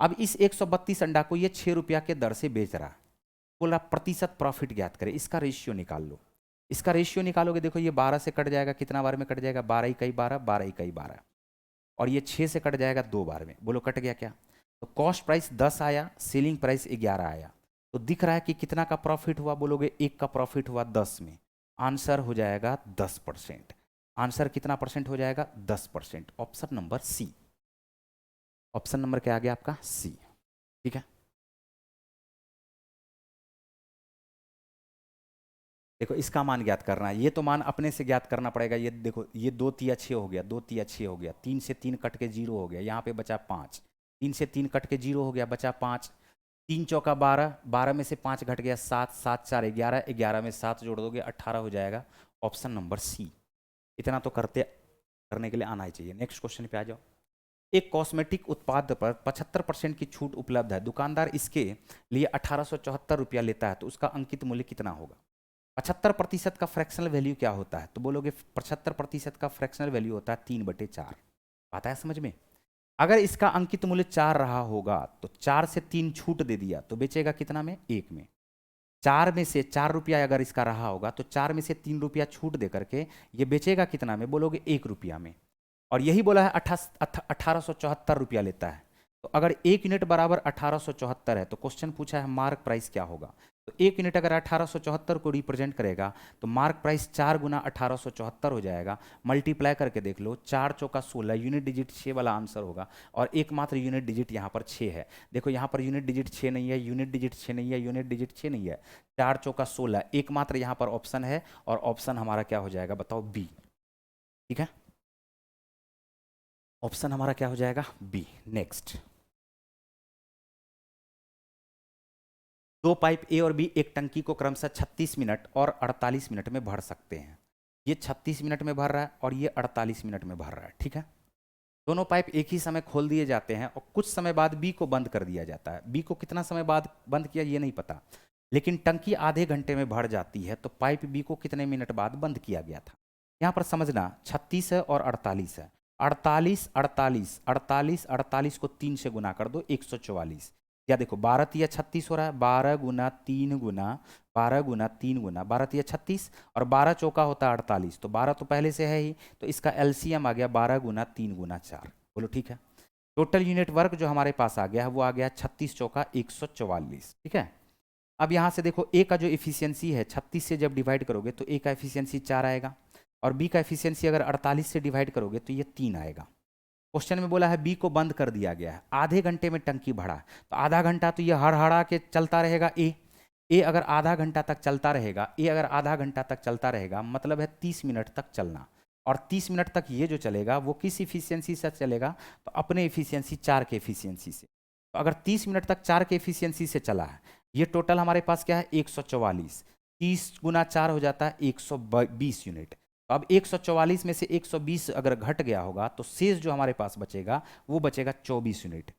अब इस 132 अंडा को ये 6 रुपया के दर से बेच रहा है। बोला प्रतिशत प्रॉफिट ज्ञात करें, इसका रेशियो निकाल लो। इसका रेशियो निकालोगे, देखो ये 12 से कट जाएगा, कितना बार में कट जाएगा? 12 × 12, 12 × 12। और ये 6 से कट जाएगा 2 बार में। बोलो, कट गया क्या? तो कॉस्ट प्राइस 10 आया, सेलिंग प्राइस 11 आया। तो दिख रहा है कि कितना का प्रॉफिट हुआ? बोलोगे, एक का प्रॉफिट हुआ 10 में। आंसर हो जाएगा 10%। आंसर कितना परसेंट हो जाएगा? 10%। Option number C. Option number क्या आ गया आपका? सी। ठीक है, देखो इसका मान ज्ञात करना है। ये तो मान अपने से ज्ञात करना पड़ेगा। ये देखो, ये 2 × 6 हो गया, 2 × 6 हो गया, 3 से 3 कट के 0 हो गया, यहाँ पे बचा 5। 3 से 3 कट के 0 हो गया, बचा 5। 3 चौका 12, 12 में से 5 घट गया 7, 7 4 11, 11 में 7 जोड़ दोगे 18 हो जाएगा। Option number C. इतना तो करने के लिए आना ही चाहिए। नेक्स्ट क्वेश्चन पे आ जाओ। एक कॉस्मेटिक उत्पाद पर 75% की छूट उपलब्ध है, दुकानदार इसके लिए 1874 रुपया लेता है, तो उसका अंकित मूल्य कितना होगा? 75% का फ्रैक्शनल वैल्यू क्या होता है? तो बोलोगे 75% का फ्रैक्शनल वैल्यू होता है 3/4। आता है समझ में? अगर इसका अंकित मूल्य 4 रहा होगा तो 4 से 3 छूट दे दिया तो बेचेगा कितना में? 1 में। 4 में से 4 रुपया अगर इसका रहा होगा तो 4 में से 3 रुपया छूट दे करके ये बेचेगा कितना में? बोलोगे 1 रुपया में। और यही बोला है 1874 रुपया लेता है। तो अगर 1 यूनिट बराबर 1874 है तो क्वेश्चन पूछा है मार्क प्राइस क्या होगा? तो 1 यूनिट अगर 1874 को रिप्रेजेंट करेगा तो मार्क प्राइस 4 × 1874 हो जाएगा। मल्टीप्लाई करके देख लो, 4 चौका 16, यूनिट डिजिट 6 वाला आंसर होगा। और एकमात्र यूनिट डिजिट यहाँ पर 6 है। देखो यहाँ पर यूनिट डिजिट 6 नहीं है, यूनिट डिजिट 6 नहीं है, यूनिट डिजिट 6 नहीं है। 4 चौका 16 एकमात्र यहाँ पर ऑप्शन है, और ऑप्शन हमारा क्या हो जाएगा? बताओ, बी। ठीक है, ऑप्शन हमारा क्या हो जाएगा? बी। नेक्स्ट। 2 पाइप ए और बी एक टंकी को क्रमशः 36 मिनट और 48 मिनट में भर सकते हैं। ये 36 मिनट में भर रहा है और ये 48 मिनट में भर रहा है। ठीक है, दोनों पाइप एक ही समय खोल दिए जाते हैं और कुछ समय बाद बी को बंद कर दिया जाता है। बी को कितना समय बाद बंद किया ये नहीं पता, लेकिन टंकी आधे घंटे में भर जाती है, तो पाइप बी को कितने मिनट बाद बंद किया गया था। यहाँ पर समझना 36 है और 48 है। 48 48 48 48 को 3 से गुना कर दो 144। या देखो 12 तिया 36 हो रहा है, 12 गुना 3 गुना 12 गुना 3 गुना 12 तिया 36 और 12 चौका होता है 48, तो 12 तो पहले से है ही, तो इसका एलसीएम आ गया 12 गुना 3 गुना 4। बोलो ठीक है। टोटल यूनिट वर्क जो हमारे पास आ गया है वो आ गया 36 चौका 144। ठीक है। अब यहाँ से देखो ए का जो इफिशियंसी है 36 से जब डिवाइड करोगे तो ए का इफिशियंसी 4 आएगा, और बी का इफिशियंसी अगर 48 से डिवाइड करोगे तो ये 3 आएगा। क्वेश्चन में बोला है बी को बंद कर दिया गया है, आधे घंटे में टंकी भरा, तो आधा घंटा तो ये हड़हड़ा के चलता रहेगा। ए अगर आधा घंटा तक चलता रहेगा, ए अगर आधा घंटा तक चलता रहेगा मतलब है 30 मिनट तक चलना, और 30 मिनट तक ये जो चलेगा वो किस इफिशियंसी से चलेगा, तो अपने इफिशियंसी 4 के इफिशियंसी से। तो अगर 30 मिनट तक 4 के इफिशियंसी से चला है, ये टोटल हमारे पास क्या है 144, 30 गुना 4 हो जाता है 120 यूनिट। तो अब 144 में से 120 अगर घट गया होगा तो शेष जो हमारे पास बचेगा वो बचेगा 24 यूनिट।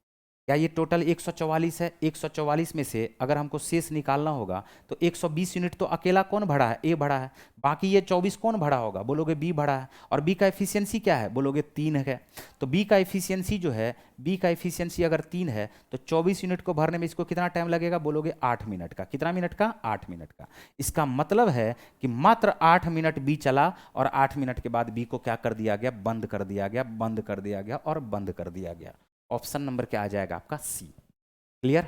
क्या ये टोटल 144 है? 144 में से अगर हमको शेष निकालना होगा तो 120 यूनिट तो अकेला कौन भरा है? ए भरा है। बाकी ये 24 कौन भरा होगा? बोलोगे बी भरा है। और बी का एफिशिएंसी क्या है? बोलोगे 3 है। तो बी का एफिशिएंसी जो है, बी का एफिशिएंसी अगर 3 है तो 24 यूनिट को भरने में इसको कितना टाइम लगेगा? बोलोगे 8 मिनट का। कितना मिनट का? 8 मिनट का। इसका मतलब है कि मात्र 8 मिनट बी चला और 8 मिनट के बाद बी को क्या कर दिया गया? बंद कर दिया गया, बंद कर दिया गया और बंद कर दिया गया। ऑप्शन नंबर क्या आ जाएगा आपका? सी। क्लियर?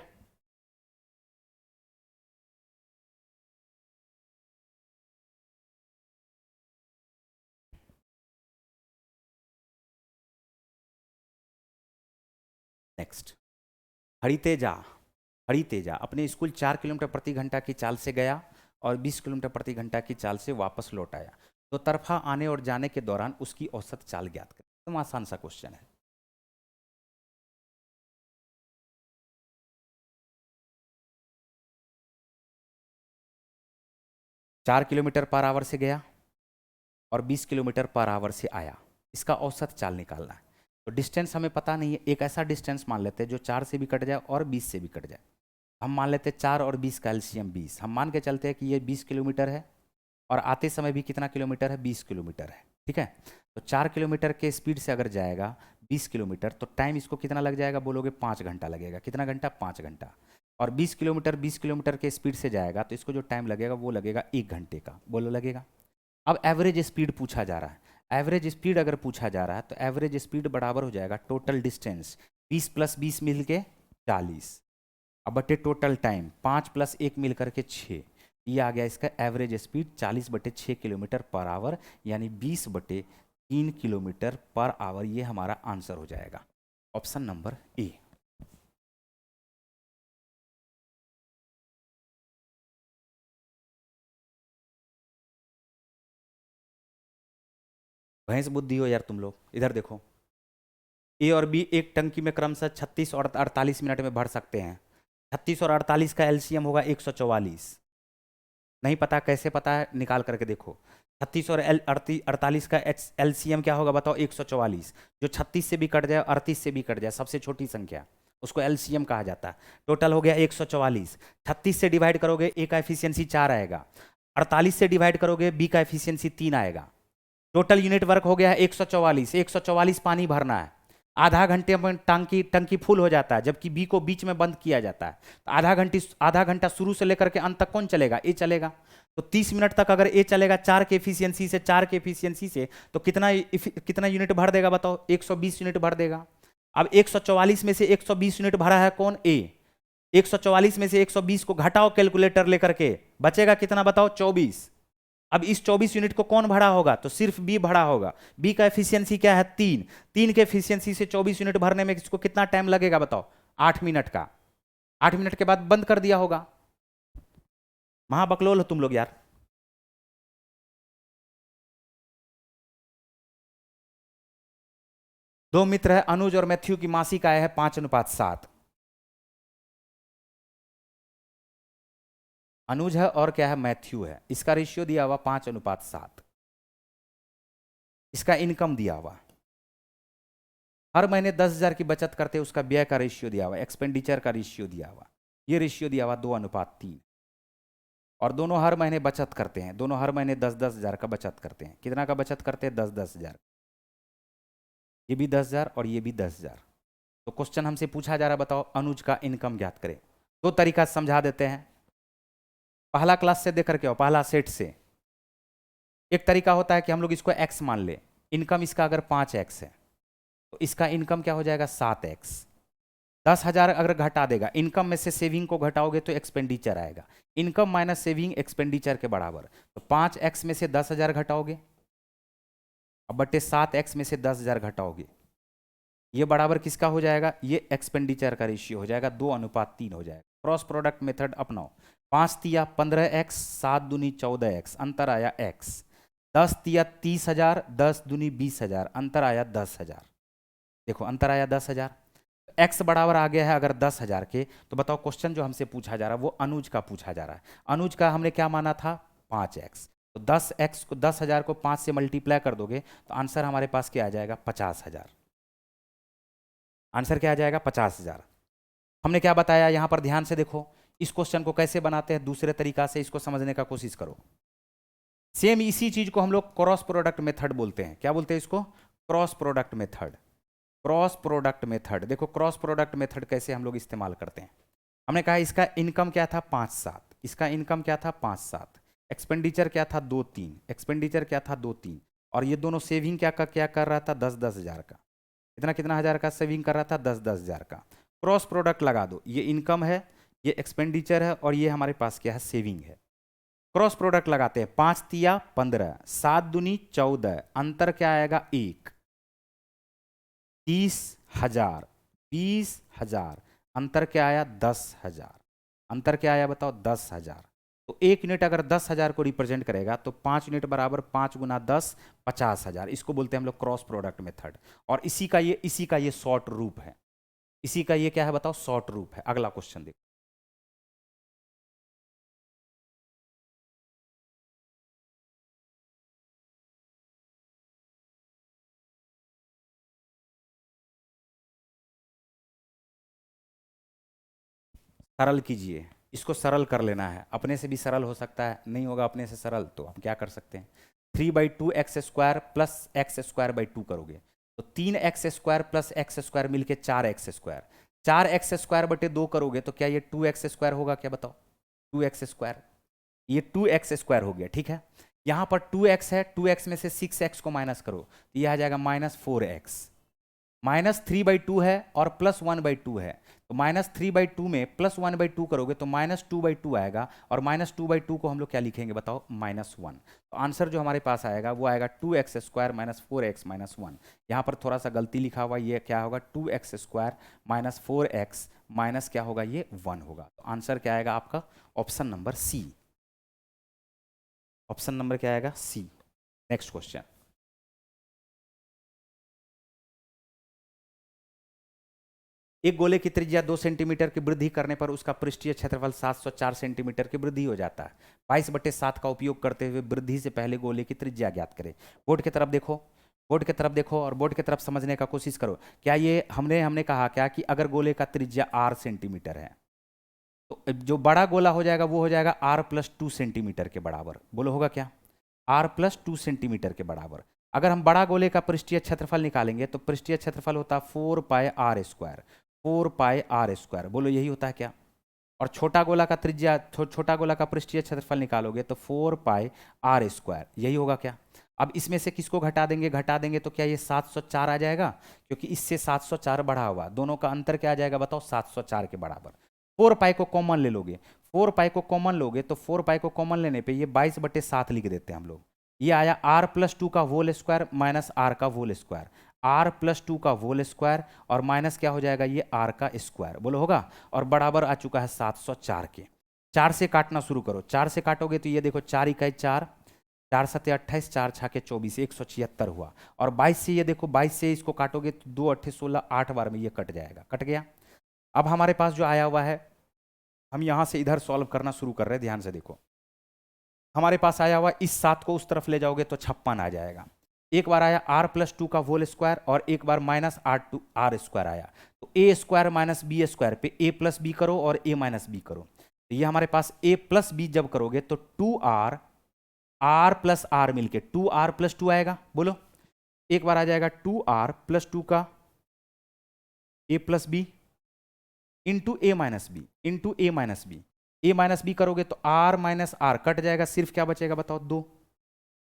नेक्स्ट, हरितेजा। हरितेजा अपने स्कूल 4 किलोमीटर प्रति घंटा की चाल से गया और 20 किलोमीटर प्रति घंटा की चाल से वापस लौट आया। तो तरफा आने और जाने के दौरान उसकी औसत चाल ज्ञात करें। तो आसान सा क्वेश्चन है। 4 किलोमीटर पर आवर से गया और 20 किलोमीटर पर आवर से आया, इसका औसत चाल निकालना है। तो डिस्टेंस हमें पता नहीं है, एक ऐसा डिस्टेंस मान लेते हैं जो 4 से भी कट जाए और 20 से भी कट जाए। हम मान लेते हैं 4 और 20 का एलसीएम 20। हम मान के चलते हैं कि ये 20 किलोमीटर है और आते समय भी कितना किलोमीटर है? 20 किलोमीटर है। ठीक है। तो 4 किलोमीटर के स्पीड से अगर जाएगा 20 किलोमीटर तो टाइम इसको कितना लग जाएगा? बोलोगे 5 घंटा लगेगा। कितना घंटा? 5 घंटा। और 20 किलोमीटर के स्पीड से जाएगा तो इसको जो टाइम लगेगा वो लगेगा 1 घंटे का। बोलो लगेगा। अब एवरेज स्पीड पूछा जा रहा है। एवरेज स्पीड अगर पूछा जा रहा है तो एवरेज स्पीड बराबर हो जाएगा टोटल डिस्टेंस 20 प्लस 20 मिल के 40, अब बटे टोटल टाइम 5 प्लस 1 मिल करके 6। ये आ गया इसका एवरेज स्पीड 40 बटे 6 किलोमीटर पर आवर, यानी 20 बटे 3 किलोमीटर पर आवर। ये हमारा आंसर हो जाएगा ऑप्शन नंबर ए। भैंस बुद्धि हो यार तुम लोग। इधर देखो, ए और बी एक टंकी में क्रमशः 36 और 48 मिनट में भर सकते हैं। 36 और 48 का एलसीएम होगा 144। नहीं पता? कैसे पता है? निकाल करके देखो। 36 और 48 का एलसीएम क्या होगा बताओ? 144। जो 36 से भी कट जाए, 38 से भी कट जाए, सबसे छोटी संख्या, उसको एलसीएम कहा जाता है। टोटल हो गया 144। 36 से डिवाइड करोगे ए का एफिशिएंसी 4 आएगा, 48 से डिवाइड करोगे बी का एफिशिएंसी 3 आएगा। टोटल यूनिट वर्क हो गया 144। 144 पानी भरना है, आधा घंटे में टंकी टंकी फुल हो जाता है, जबकि बी को बीच में बंद किया जाता है। तो आधा घंटा शुरू से लेकर के अंत तक कौन चलेगा? ए चलेगा। तो 30 मिनट तक अगर ए चलेगा 4 के एफिशिएंसी से, 4 के एफिशिएंसी से, तो कितना यूनिट भर देगा बताओ? 120 यूनिट भर देगा। अब 144 में से 120 यूनिट भरा है कौन? ए। 144 में से 120 को घटाओ कैलकुलेटर लेकर के, बचेगा कितना बताओ? 24। अब इस 24 यूनिट को कौन भरा होगा? तो सिर्फ बी भरा होगा। बी का एफिशिएंसी क्या है? 3। 3 के एफिशिएंसी से 24 यूनिट भरने में इसको कितना टाइम लगेगा बताओ? 8 मिनट का। 8 मिनट के बाद बंद कर दिया होगा। महाबकलोल हो तुम लोग यार। दो मित्र है, अनुज और मैथ्यू की मासिक आय है 5:7। अनुज है और क्या है? मैथ्यू है। इसका रेशियो दिया हुआ 5:7। इसका इनकम दिया हुआ हर महीने 10,000 की बचत करते हैं, उसका व्यय का रेशियो दिया हुआ, एक्सपेंडिचर का रेशियो दिया हुआ, ये रेशियो दिया हुआ 2:3। और दोनों हर महीने बचत करते हैं, दोनों हर महीने 10,000 का बचत करते हैं। कितना का बचत करते हैं? 10,000। ये भी 10,000 और ये भी 10,000। तो क्वेश्चन हमसे पूछा जा रहा है, बताओ अनुज का इनकम ज्ञात करें। दो तरीका से समझा देते हैं। पहला क्लास से देख करके आओ, पहला सेट से। एक तरीका होता है कि हम लोग इसको x मान ले, इनकम इसका अगर 5x है तो इसका इनकम क्या हो जाएगा? 7x। 10,000 अगर घटा देगा, इनकम में से सेविंग को घटाओगे तो एक्सपेंडिचर आएगा। इनकम माइनस सेविंग एक्सपेंडिचर के बराबर। तो 5x में से 10,000 घटाओगे, अब बटे 7x में से 10,000 घटाओगे, ये बराबर किसका हो जाएगा? ये एक्सपेंडिचर का रेशियो हो जाएगा, 2:3 हो जाएगा। क्रॉस प्रोडक्ट मेथड अपनाओ। 5 तिया 15x, 7 दूनी 14x, अंतर आया x। 10 तिया 30,000, 10 दूनी 20,000, अंतर आया 10,000। देखो अंतर आया 10,000। x बराबर आ गया है अगर 10,000 के, तो बताओ क्वेश्चन जो हमसे पूछा जा रहा है वो अनुज का पूछा जा रहा है। अनुज का हमने क्या माना था? 5x। तो 10x को 10,000 को 5 से मल्टीप्लाई कर दोगे तो आंसर हमारे पास क्या आ जाएगा? 50,000। आंसर क्या आ जाएगा? 50,000। हमने क्या बताया यहां पर? ध्यान से देखो, इस क्वेश्चन को कैसे बनाते हैं दूसरे तरीका से, इसको समझने का कोशिश करो। सेम इसी चीज को हम लोग क्रॉस प्रोडक्ट मेथड बोलते हैं। क्या बोलते हैं इसको? Cross product method. Cross product method. देखो क्रॉस प्रोडक्ट मेथड कैसे हम लोग इस्तेमाल करते हैं। हमने कहा इसका इनकम क्या था? 5,7। इसका इनकम क्या था? 5,7। एक्सपेंडिचर क्या था? 2,3। एक्सपेंडिचर क्या था? 2,3। और ये दोनों सेविंग क्या कर रहा था? 10,000 का। कितना कितना हजार का सेविंग कर रहा था? 10,000 का। क्रॉस प्रोडक्ट लगा दो, ये इनकम है, ये एक्सपेंडिचर है, और ये हमारे पास क्या है? सेविंग है। क्रॉस प्रोडक्ट लगाते हैं। 5 तिया 15, 7 दूनी 14, अंतर क्या आएगा? 1। 30,000, 20,000, अंतर क्या आया? 10,000। अंतर क्या आया बताओ? 10,000। तो 1 यूनिट अगर 10,000 को रिप्रेजेंट करेगा तो 5 यूनिट बराबर 5 गुना 10, 50,000। इसको बोलते हैं हम लोग क्रॉस प्रोडक्ट मेथड। और इसी का ये शॉर्ट रूप है। इसी का ये क्या है बताओ? शॉर्ट रूप है। अगला क्वेश्चन देखो। सरल कीजिए, इसको सरल कर लेना है। अपने से भी सरल हो सकता है, नहीं होगा अपने से सरल तो हम क्या कर सकते हैं? 3/2x² प्लस x² 2 करोगे तो 3x² प्लस x² मिलके 4x²। 4x² बटे 2 करोगे तो क्या ये 2x² होगा? क्या बताओ? 2x²। ये 2x² हो गया, ठीक है। यहां पर 2x है, 2x में से 6x को माइनस करो तो ये आ जाएगा -4x। -3/2 है और +1/2 है, तो -3/2 में +1/2 करोगे तो -2/2 आएगा, और -2/2 को हम लोग क्या लिखेंगे बताओ? -1। तो आंसर जो हमारे पास आएगा वो आएगा 2x² -4x -1। यहाँ पर थोड़ा सा गलती लिखा हुआ, ये क्या होगा? 2x² -4x माइनस क्या होगा? ये 1 होगा। तो आंसर क्या आएगा आपका? Option number C. Option number क्या आएगा? सी। Next question. एक गोले की त्रिज्या 2 सेंटीमीटर की वृद्धि करने पर उसका पृष्ठीय क्षेत्रफल 704 सेंटीमीटर की वृद्धि हो जाता है। 22/7 का उपयोग करते हुए वृद्धि से पहले गोले की त्रिज्या ज्ञात करें। बोर्ड की तरफ देखो, बोर्ड की तरफ देखो और बोर्ड की तरफ समझने का कोशिश करो। क्या ये हमने कहा क्या कि अगर गोले का त्रिज्या r सेंटीमीटर है तो जो बड़ा गोला हो जाएगा वो हो जाएगा r+2 सेंटीमीटर के बराबर। बोलो होगा क्या? r+2 सेंटीमीटर के बराबर। अगर हम बड़ा गोले का पृष्ठीय क्षेत्रफल निकालेंगे तो पृष्ठीय क्षेत्रफल होता है 4πr²। 4πr²। बोलो यही होता है क्या? और छोटा गोला का त्रिज्या, छोटा गोला का पृष्ठीय क्षेत्रफल निकालोगे तो 4πr²। यही होगा क्या? अब इसमें से किसको घटा देंगे तो क्या ये 704 आ जाएगा? क्योंकि इससे 704 बढ़ा हुआ, दोनों का अंतर क्या आ जाएगा बताओ? 704 के बराबर। 4π को कॉमन ले लोगे, 4π को कॉमन लोगे तो 4π को कॉमन लेने पे ये 22/7 लिख देते हैं हम लोग। ये आया r+2 का होल स्क्वायर माइनस r का होल स्क्वायर। r+2 का होल स्क्वायर और माइनस क्या हो जाएगा? ये r का स्क्वायर। बोलो होगा। और बराबर आ चुका है 704 के। 4 से काटना शुरू करो। 4 से काटोगे तो ये देखो 4 इकाई 4, 4 सत्ते 28, 4 छाके 24, 176 हुआ। और 22 से ये देखो, 22 से इसको काटोगे तो 2 8 16, 8 बार में ये कट जाएगा। कट गया। अब हमारे पास जो आया हुआ है, हम यहाँ से इधर सॉल्व करना शुरू कर रहे हैं। ध्यान से देखो, हमारे पास आया हुआ इस 7 को उस तरफ ले जाओगे तो 56 आ जाएगा। एक बार आया आर प्लस टू का होल स्क्वायर और एक बार minus R two R square आया। तो A square minus B square पे ए प्लस बी करो और ए माइनस बी करो। तो ये हमारे पास ए प्लस बी जब करोगे तो two R, R plus R मिलके टू आर प्लस टू आएगा। बोलो, एक बार आ जाएगा टू आर प्लस टू का ए plus B into A minus B into A minus B. A minus B करोगे तो आर माइनस आर कट जाएगा, सिर्फ क्या बचेगा बताओ, दो।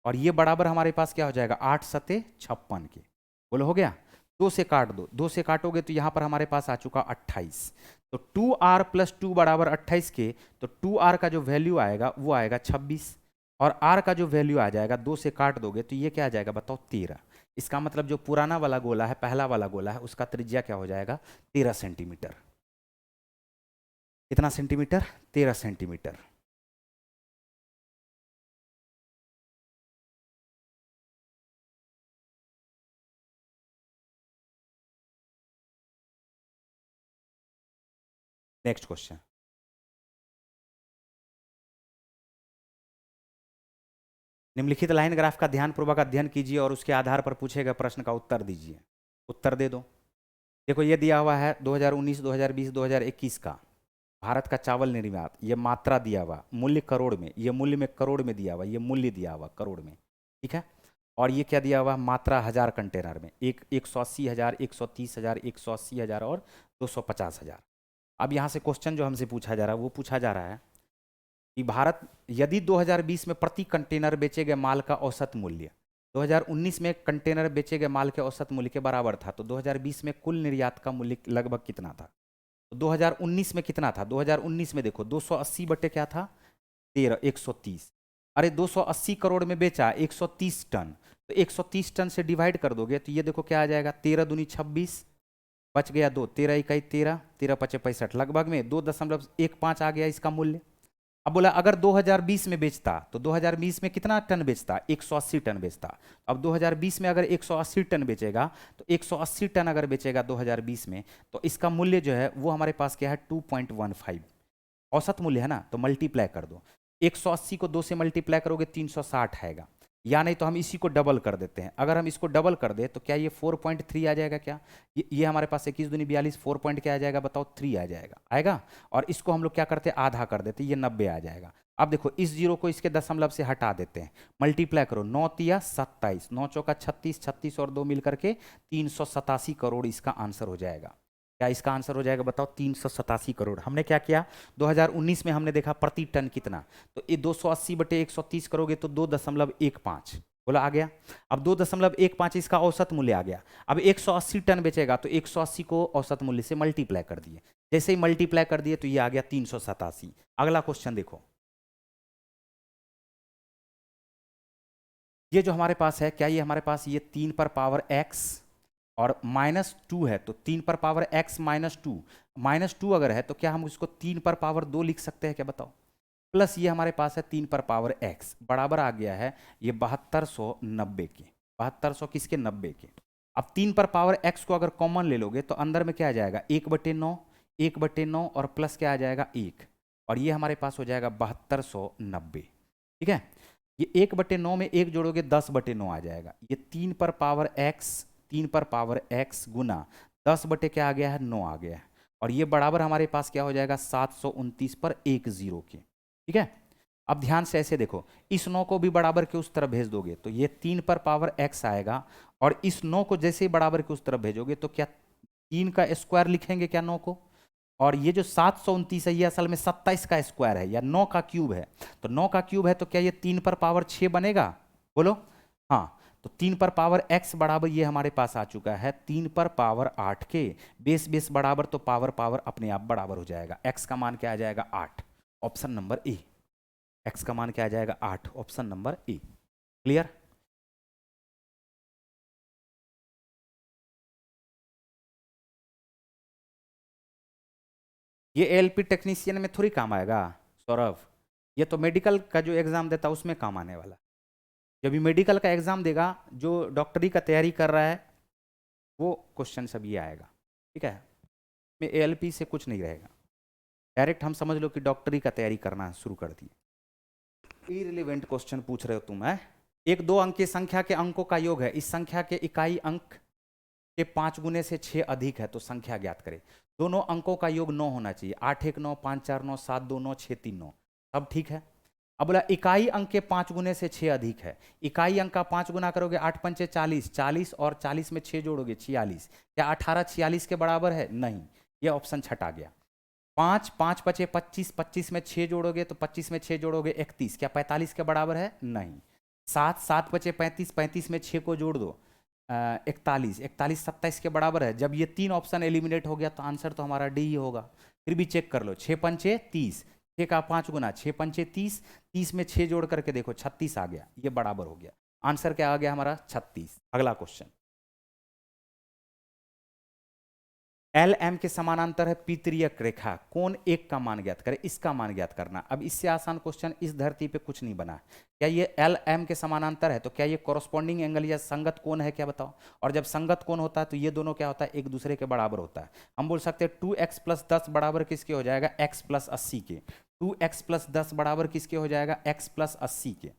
और ये बराबर हमारे पास क्या हो जाएगा, 8 सते 56 के। बोलो हो गया। दो से काट दो, दो से काटोगे तो यहां पर हमारे पास आ चुका 28। तो 2r प्लस टू बराबर 28 के। तो 2r का जो वैल्यू आएगा वो आएगा 26 और r का जो वैल्यू आ जाएगा, दो से काट दोगे तो ये क्या आ जाएगा बताओ, 13। इसका मतलब जो पुराना वाला गोला है, पहला वाला गोला है, उसका त्रिज्या क्या हो जाएगा, 13 सेंटीमीटर। कितना सेंटीमीटर, 13 सेंटीमीटर। Next question. निम्नलिखित लाइन ग्राफ का ध्यानपूर्वक अध्ययन कीजिए और उसके आधार पर पूछे गए प्रश्न का उत्तर दीजिए। उत्तर दे दो। देखो ये दिया हुआ है 2019, 2020, 2021 का भारत का चावल निर्यात, ये मात्रा दिया हुआ, मूल्य करोड़ में, ये मूल्य में करोड़ में दिया हुआ, ये मूल्य दिया हुआ करोड़ में, ठीक है। और ये क्या दिया हुआ, मात्रा 1000 कंटेनर में, 180,000, 130,000, 180,000 और 250,000। अब यहाँ से क्वेश्चन जो हमसे पूछा जा रहा है वो पूछा जा रहा है कि भारत यदि 2020 में प्रति कंटेनर बेचे गए माल का औसत मूल्य 2019 में कंटेनर बेचे गए माल के औसत मूल्य के बराबर था, तो 2020 में कुल निर्यात का मूल्य लगभग कितना था। तो 2019 में कितना था, 2019 में देखो 280 बटे क्या था, 13, 130। अरे 280 करोड़ में बेचा 130 टन, तो 130 टन से डिवाइड कर दोगे तो ये देखो क्या आ जाएगा, 13 दूनी 26, बच गया 2, 13 इकाई 13, 13 पचे 65, लगभग में 2.15 आ गया इसका मूल्य। अब बोला अगर 2020 में बेचता तो 2020 में कितना टन बेचता, 180 टन बेचता। अब 2020 में अगर 180 टन बेचेगा तो 180 टन अगर बेचेगा 2020 में, तो इसका मूल्य जो है वो हमारे पास क्या है, 2.15 औसत मूल्य है ना। तो मल्टीप्लाई कर दो, 180 को 2 से मल्टीप्लाई करोगे 360 आएगा, या नहीं तो हम इसी को डबल कर देते हैं। अगर हम इसको डबल कर दे तो क्या ये 4.3 आ जाएगा क्या, ये हमारे पास 21 दूनी 42, 4 पॉइंट क्या आ जाएगा बताओ, 3 आ जाएगा, आएगा। और इसको हम लोग क्या करते हैं, आधा कर देते, ये 90 आ जाएगा। अब देखो इस जीरो को इसके दशमलव से हटा देते हैं, मल्टीप्लाई करो, 9 तिया 27, 9 चौका 36, 36 और 2 मिलकर के 387 करोड़ इसका आंसर हो जाएगा। क्या इसका आंसर हो जाएगा बताओ, 387 करोड़। हमने क्या किया, 2019 में हमने देखा प्रति टन कितना, तो ये 280 बटे 130 करोगे तो 2.15 बोला आ गया। अब 2.15 इसका औसत मूल्य आ गया। अब 180 टन बेचेगा तो 180 को औसत मूल्य से मल्टीप्लाई कर दिए, जैसे ही मल्टीप्लाई कर दिए तो ये आ गया 387। अगला क्वेश्चन देखो, ये जो हमारे पास है, क्या ये हमारे पास ये 3 पर पावर x और -2 है, तो 3 पर पावर x -2 अगर है तो क्या हम उसको 3 पर पावर 2 लिख सकते हैं क्या बताओ। प्लस ये हमारे पास है 3 पर पावर x बराबर आ गया है ये 7290 के, 7200 किसके, 90 के। अब 3 पर पावर x को अगर कॉमन ले लोगे तो अंदर में क्या आ जाएगा, 1/9, 1/9 और प्लस क्या आ जाएगा 1, और ये हमारे पास हो जाएगा 7290, ठीक है। ये 1/9 में 1 जोड़ोगे 10/9 आ जाएगा। ये 3 पर पावर x, 3 पर पावर x गुना 10 बटे क्या आ गया है, 9 आ गया है। और ये बराबर हमारे पास क्या हो जाएगा, 729 पर 1 0 के, ठीक है। अब ध्यान से ऐसे देखो, इस 9 को भी बराबर के उस तरफ भेज दोगे तो ये 3 पर पावर x आएगा, और इस 9 को जैसे ही बराबर के उस तरफ भेजोगे तो क्या 3 का स्क्वायर लिखेंगे क्या 9 को, और ये जो 729 है ये असल में 27 का स्क्वायर है या 9 का क्यूब है। तो 9 का क्यूब है तो क्या ये 3 पर पावर 6 बनेगा, बोलो हाँ। तो 3 पर पावर x बराबर ये हमारे पास आ चुका है 3 पर पावर 8 के, बेस बेस बराबर तो पावर पावर अपने आप बराबर हो जाएगा। x का मान क्या आ जाएगा, 8, ऑप्शन नंबर ए। x का मान क्या आ जाएगा, 8, ऑप्शन नंबर ए। क्लियर। ये एएलपी टेक्नीशियन में थोड़ी काम आएगा सौरभ, ये तो मेडिकल का जो एग्जाम देता है उसमें काम आने वाला। जब भी मेडिकल का एग्जाम देगा, जो डॉक्टरी का तैयारी कर रहा है वो क्वेश्चन सब ये आएगा, ठीक है। में एएलपी से कुछ नहीं रहेगा, डायरेक्ट हम समझ लो कि डॉक्टरी का तैयारी करना शुरू कर दिए। इररिलेवेंट क्वेश्चन पूछ रहे हो तुम है। एक दो अंक की संख्या के अंकों का योग है, इस संख्या के इकाई अंक के 5 गुने से 6 अधिक है तो संख्या ज्ञात करें। दोनों अंकों का योग 9 होना चाहिए, 8 1 9, 5 4 9, 7 2 9, 6 3 9, सब ठीक है। अब बोला इकाई अंक के 5 गुने से 6 अधिक है, इकाई अंक का 5 गुना करोगे 8 पंचे 40, 40 और 40 में 6 जोड़ोगे 46, क्या 18 46 के बराबर है? नहीं, ये ऑप्शन छटा गया। 5 5 पचे 25, 25 में 6 जोड़ोगे तो 25 में 6 जोड़ोगे 31, क्या 45 के बराबर है? नहीं। 7 7 पचे 35, 35 में 6 को जोड़ दो 41, 41 27 के बराबर है। जब ये तीन ऑप्शन एलिमिनेट हो गया तो आंसर तो हमारा डी ही होगा। फिर भी चेक कर लो, 6 पंचे 30, 6 का 5 गुना 6 पंचे 30, 30 में 6 जोड़ करके देखो 36 आ गया, ये बराबर हो गया। आंसर क्या आ गया हमारा? 36। अगला क्वेश्चन, एल एम के समानांतर है पी तिर्यक रेखा, कोण एक का मान ज्ञात करें, इसका मान ज्ञात करना। अब इससे आसान क्वेश्चन इस धरती पे कुछ नहीं बना। क्या ये एल एम के समानांतर है तो क्या ये कॉरस्पॉन्डिंग एंगल या संगत कोण है, क्या बताओ? और जब संगत कोण होता है तो ये दोनों क्या होता है? एक दूसरे के बराबर होता है। हम बोल सकते हैं 2x + 10 बराबर किसके हो जाएगा? x + 80 के। 2x + 10 बराबर किसके हो जाएगा? x + 80 के।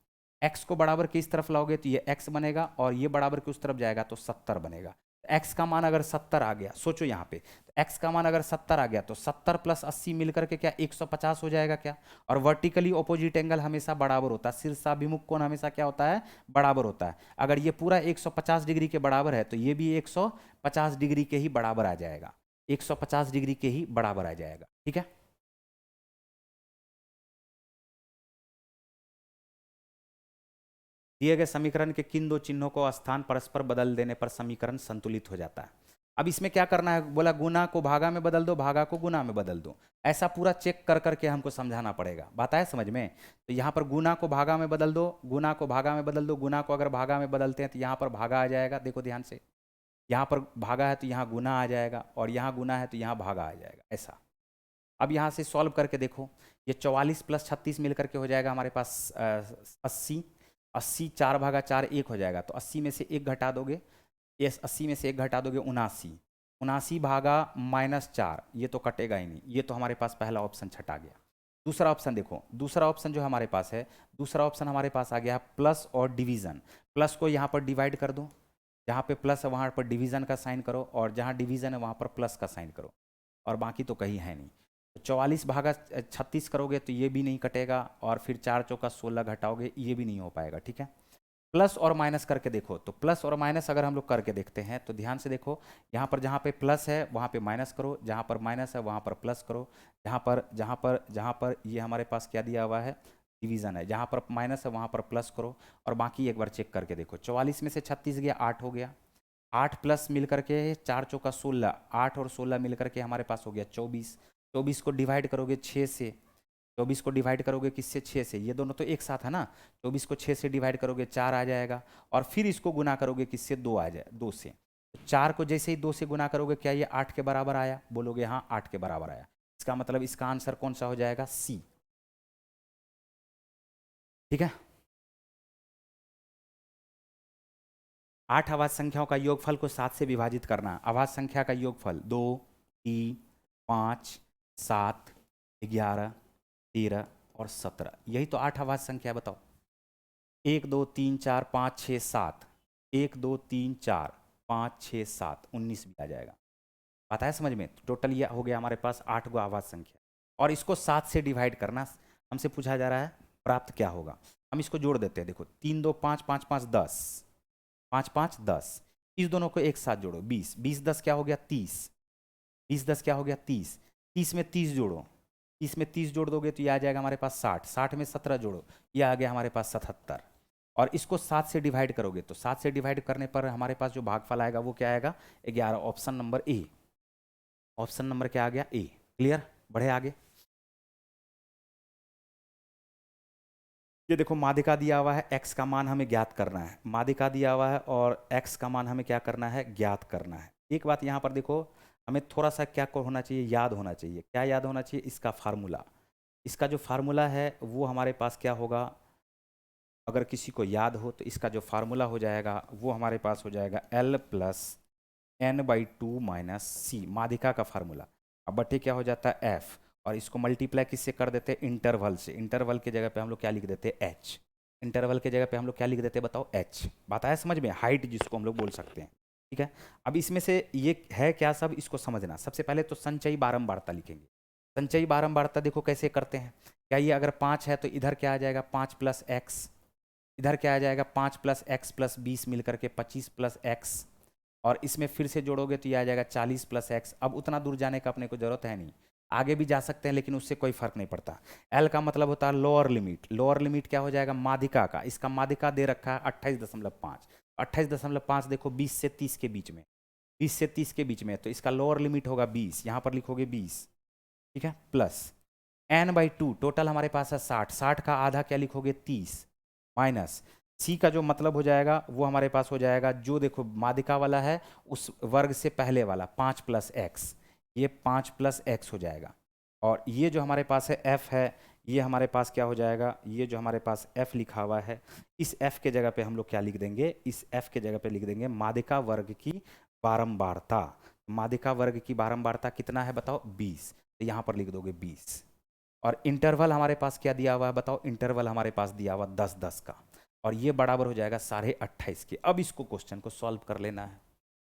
x को बराबर किस तरफ लाओगे तो ये x बनेगा, और ये बराबर किस तरफ जाएगा तो 70 बनेगा। x का मान अगर 70 आ गया, सोचो यहाँ पे, तो x का मान अगर 70 आ गया तो 70 + 80 मिलकर के क्या 150 हो जाएगा क्या? और वर्टिकली ऑपोजिट एंगल हमेशा बराबर होता है, शीर्षाभिमुख कोण हमेशा क्या होता है? बराबर होता है। अगर ये पूरा 150 डिग्री के बराबर है तो ये भी 150 डिग्री के ही बराबर आ जाएगा, 150 डिग्री के ही बराबर आ जाएगा। ठीक है, दिए गए समीकरण के किन दो चिन्हों को स्थान परस्पर बदल देने पर समीकरण संतुलित हो जाता है? अब इसमें क्या करना है? बोला गुना को भागा में बदल दो, भागा को गुना में बदल दो। ऐसा पूरा चेक कर करके हमको समझाना पड़ेगा। बात आया समझ में? तो यहाँ पर गुना को भागा में बदल दो, गुना को भागा में बदल दो। गुना को अगर भागा में बदलते हैं तो यहाँ पर भागा आ जाएगा, देखो ध्यान से, यहाँ पर भागा है तो यहाँ गुना आ जाएगा, और यहाँ गुना है तो यहाँ भागा आ जाएगा, ऐसा। अब यहाँ से सॉल्व करके देखो, ये 44 + 36 मिल करके हो जाएगा हमारे पास 80। 80 4 भागा 4 1 हो जाएगा, तो 80 में से 1 घटा दोगे, ये 80 में से 1 घटा दोगे 79, 79 भागा -4, ये तो कटेगा ही नहीं, ये तो हमारे पास पहला ऑप्शन छटा गया। दूसरा ऑप्शन देखो, दूसरा ऑप्शन जो हमारे पास है, दूसरा ऑप्शन हमारे पास आ गया प्लस और डिवीज़न। प्लस को यहाँ पर डिवाइड कर दो, जहाँ पे प्लस है वहाँ पर डिवीज़न का साइन करो, और जहाँ डिवीज़न है वहाँ पर प्लस का साइन करो, और बाकी तो कहीं है नहीं। तो 44 भागा 36 करोगे तो ये भी नहीं कटेगा, और फिर 4 चौका 16 घटाओगे, ये भी नहीं हो पाएगा। ठीक है, प्लस और माइनस करके देखो, तो प्लस और माइनस अगर हम लोग करके देखते हैं तो ध्यान से देखो, यहाँ पर जहाँ पे प्लस है वहाँ पे माइनस करो, जहाँ पर माइनस है वहाँ पर प्लस करो, जहाँ पर ये हमारे पास क्या दिया हुआ है? डिवीज़न है। जहाँ पर माइनस है वहाँ पर प्लस करो, और बाकी एक बार चेक करके देखो। 44 में से 36 गया, 8 हो गया, 8 प्लस मिल करके 4 चौका 16, 8 और 16 मिल करके हमारे पास हो गया 24। 24 को डिवाइड करोगे 6 से, 24 को डिवाइड करोगे किससे? 6 से, ये दोनों तो एक साथ है ना। 24 को 6 से डिवाइड करोगे 4 आ जाएगा, और फिर इसको गुना करोगे किससे? 2 आ जाए, 2 से। तो 4 को जैसे ही 2 से गुना करोगे क्या ये 8 के बराबर आया? बोलोगे हाँ 8 के बराबर आया। इसका मतलब इसका आंसर कौन सा हो जाएगा? सी। ठीक है, 8 अभाज्य संख्याओं का योगफल को 7 से विभाजित करना। अभाज्य संख्या का योगफल 2 3 5 7 11 13 और 17, यही तो 8 अभाज्य संख्या है। बताओ, 1 2 3 4 5 6 7, 1 2 3 4 5 6 7, 19 भी आ जाएगा। आता है समझ में? टोटल ये हो गया हमारे पास 8 गो अभाज्य संख्या, और इसको 7 से डिवाइड करना हमसे पूछा जा रहा है, प्राप्त क्या होगा? हम इसको जोड़ देते हैं। देखो 3 2 5 5 5 10, 5 5 10, इस दोनों को एक साथ जोड़ो 20, 20 10 क्या हो गया? 30, 20 10 क्या हो गया? 30, 30 में 30 जोड़ो, 30 में 30 जोड़ दोगे तो ये आ जाएगा हमारे पास 60, 60 में 17 जोड़ो, ये आ गया हमारे पास 77, और इसको 7 से डिवाइड करोगे तो 7 से डिवाइड करने पर हमारे पास जो भागफल आएगा वो क्या आएगा? 11। Option number A, option number क्या आ गया? ए। क्लियर? बढ़े आगे। ये देखो माध्यिका दिया हुआ है, x का मान हमें ज्ञात करना है। माध्यिका दिया हुआ है और x का मान हमें क्या करना है? ज्ञात करना है। एक बात यहाँ पर देखो, हमें थोड़ा सा क्या होना चाहिए? याद होना चाहिए। क्या याद होना चाहिए? इसका फार्मूला। इसका जो फार्मूला है वो हमारे पास क्या होगा? अगर किसी को याद हो तो इसका जो फार्मूला हो जाएगा वो हमारे पास हो जाएगा L + n/2 - c, माध्यिका का फार्मूला। अब बटे क्या हो जाता है? f, और इसको मल्टीप्लाई किससे कर देते हैं? इंटरवल से। इंटरवल की जगह पे हम लोग क्या लिख देते हैं? h। इंटरवल के जगह पे हम लोग क्या लिख देते हैं बताओ, एच। बात आया समझ में, हाइट जिसको हम लोग बोल सकते हैं, ठीक है। अब इसमें से ये है क्या, सब इसको समझना। सबसे पहले तो संचयी बारंबारता लिखेंगे। संचयी बारंबारता देखो कैसे करते हैं। क्या ये अगर 5 है तो इधर क्या आ जाएगा 5 प्लस एक्स, इधर क्या आ जाएगा 5 प्लस एक्स प्लस 20 मिलकर के 25 प्लस एक्स, और इसमें फिर से जोड़ोगे तो ये आ जाएगा 40 प्लस एक्स। अब उतना दूर जाने का अपने को जरूरत है नहीं, आगे भी जा सकते हैं लेकिन उससे कोई फर्क नहीं पड़ता। एल का मतलब होता है लोअर लिमिट। लोअर लिमिट क्या हो जाएगा माध्यिका का, इसका माध्यिका दे रखा है 28.5। 28.5 देखो 20 से 30 के बीच में, 20 से 30 के बीच में, तो इसका लोअर लिमिट होगा 20, यहाँ पर लिखोगे 20, ठीक है। प्लस n/2 टोटल हमारे पास है 60, 60 का आधा क्या लिखोगे 30, माइनस सी का जो मतलब हो जाएगा वो हमारे पास हो जाएगा, जो देखो माध्यिका वाला है उस वर्ग से पहले वाला 5 प्लस एक्स, ये 5 प्लस एक्स हो जाएगा। और ये जो हमारे पास है f है, ये हमारे पास क्या हो जाएगा, ये जो हमारे पास f लिखा हुआ है, इस f के जगह पे हम लोग क्या लिख देंगे, इस f के जगह पे लिख देंगे माध्यिका वर्ग की बारंबारता। माध्यिका वर्ग की बारंबारता कितना है बताओ 20, तो यहाँ पर लिख दोगे 20। और इंटरवल हमारे पास क्या दिया हुआ है बताओ, इंटरवल हमारे पास दिया हुआ 10-10 का, और ये बराबर हो जाएगा 28.5 के। अब इसको क्वेश्चन को सॉल्व कर लेना है।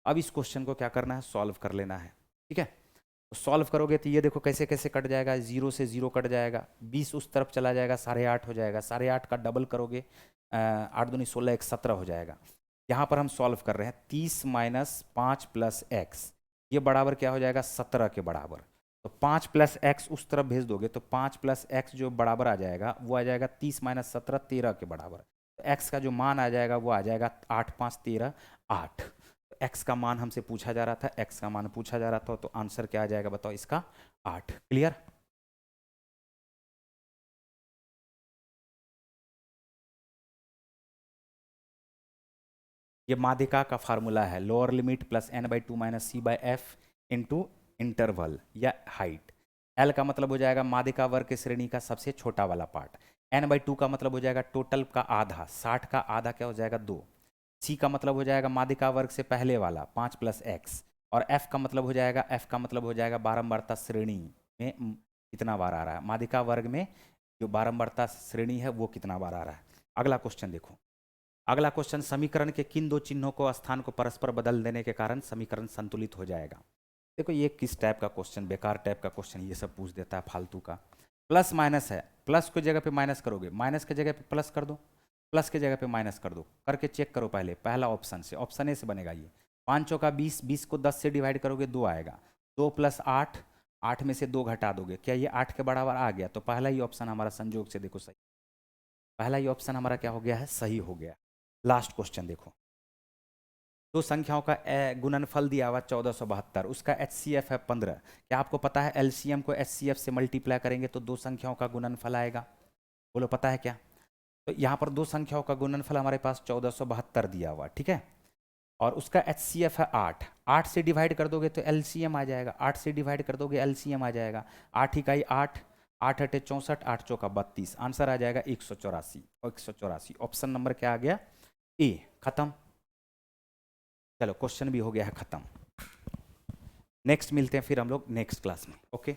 अब इस क्वेश्चन को क्या करना है, सॉल्व कर लेना है, ठीक है। तो सॉल्व करोगे तो ये देखो कैसे कैसे कट जाएगा, 0 से 0 कट जाएगा, 20 उस तरफ चला जाएगा, 8.5 हो जाएगा, 8.5 का डबल करोगे 8 दूनी 16, 1 17 हो जाएगा। यहाँ पर हम सॉल्व कर रहे हैं 30 माइनस 5 प्लस एक्स, ये बराबर क्या हो जाएगा 17 के बराबर। तो 5 प्लस एक्स उस तरफ भेज दोगे तो 5 प्लस एक्स जो बराबर आ जाएगा वो आ जाएगा 30 माइनस 17 13 के बराबर। तो एक्स का जो मान आ जाएगा वो आ जाएगा 8 5 13 8। एक्स का मान हमसे पूछा जा रहा था, एक्स का मान पूछा जा रहा था, तो आंसर क्या आ जाएगा बताओ इसका 8। क्लियर। ये माध्यिका का फार्मूला है, lower limit plus n/2 minus C by F into interval या हाइट। एल का मतलब हो जाएगा माध्यिका वर्ग की श्रेणी का सबसे छोटा वाला पार्ट, n/2 का मतलब हो जाएगा टोटल का आधा, 60 का आधा क्या हो जाएगा 2। सी का मतलब हो जाएगा माध्यिका वर्ग से पहले वाला 5 प्लस एक्स, और एफ का मतलब हो जाएगा, एफ का मतलब हो जाएगा बारंबारता श्रेणी में कितना बार आ रहा है, माध्यिका वर्ग में जो बारंबारता श्रेणी है वो कितना बार आ रहा है। अगला क्वेश्चन देखो। अगला क्वेश्चन, समीकरण के किन दो चिन्हों को स्थान को परस्पर बदल देने के कारण समीकरण संतुलित हो जाएगा। देखो ये किस टाइप का क्वेश्चन, बेकार टाइप का क्वेश्चन ये सब पूछ देता है फालतू का। प्लस माइनस है, प्लस की जगह पे माइनस करोगे, माइनस की जगह पे प्लस कर दो, प्लस की जगह पे माइनस कर दो, करके चेक करो पहले पहला ऑप्शन से, ऑप्शन ए से बनेगा ये। 5 चौका 20, 20 को 10 से डिवाइड करोगे 2 आएगा, 2 प्लस 8, 8 में से 2 घटा दोगे, क्या ये 8 के बराबर आ गया, तो पहला ही ऑप्शन हमारा संयोग से देखो सही, पहला ही ऑप्शन हमारा क्या हो गया है, सही हो गया। लास्ट क्वेश्चन देखो, दो संख्याओं का गुणनफल दिया हुआ 1472, उसका HCF है 15। क्या आपको पता है LCM को HCF से मल्टीप्लाई करेंगे तो दो संख्याओं का गुणनफल आएगा, बोलो पता है क्या। तो यहाँ पर दो संख्याओं का गुणनफल हमारे पास 1472 दिया हुआ, ठीक है, और उसका HCF है 8। 8 से डिवाइड कर दोगे तो LCM आ जाएगा, 8 से डिवाइड कर दोगे LCM आ जाएगा, 8 इकाई 8, 8 अटे 64, 8 चौका 32, आंसर आ जाएगा 184। और 184 ऑप्शन नंबर क्या आ गया, ए। खत्म। चलो क्वेश्चन भी हो गया है खत्म। नेक्स्ट मिलते हैं फिर हम लोग नेक्स्ट क्लास में, ओके।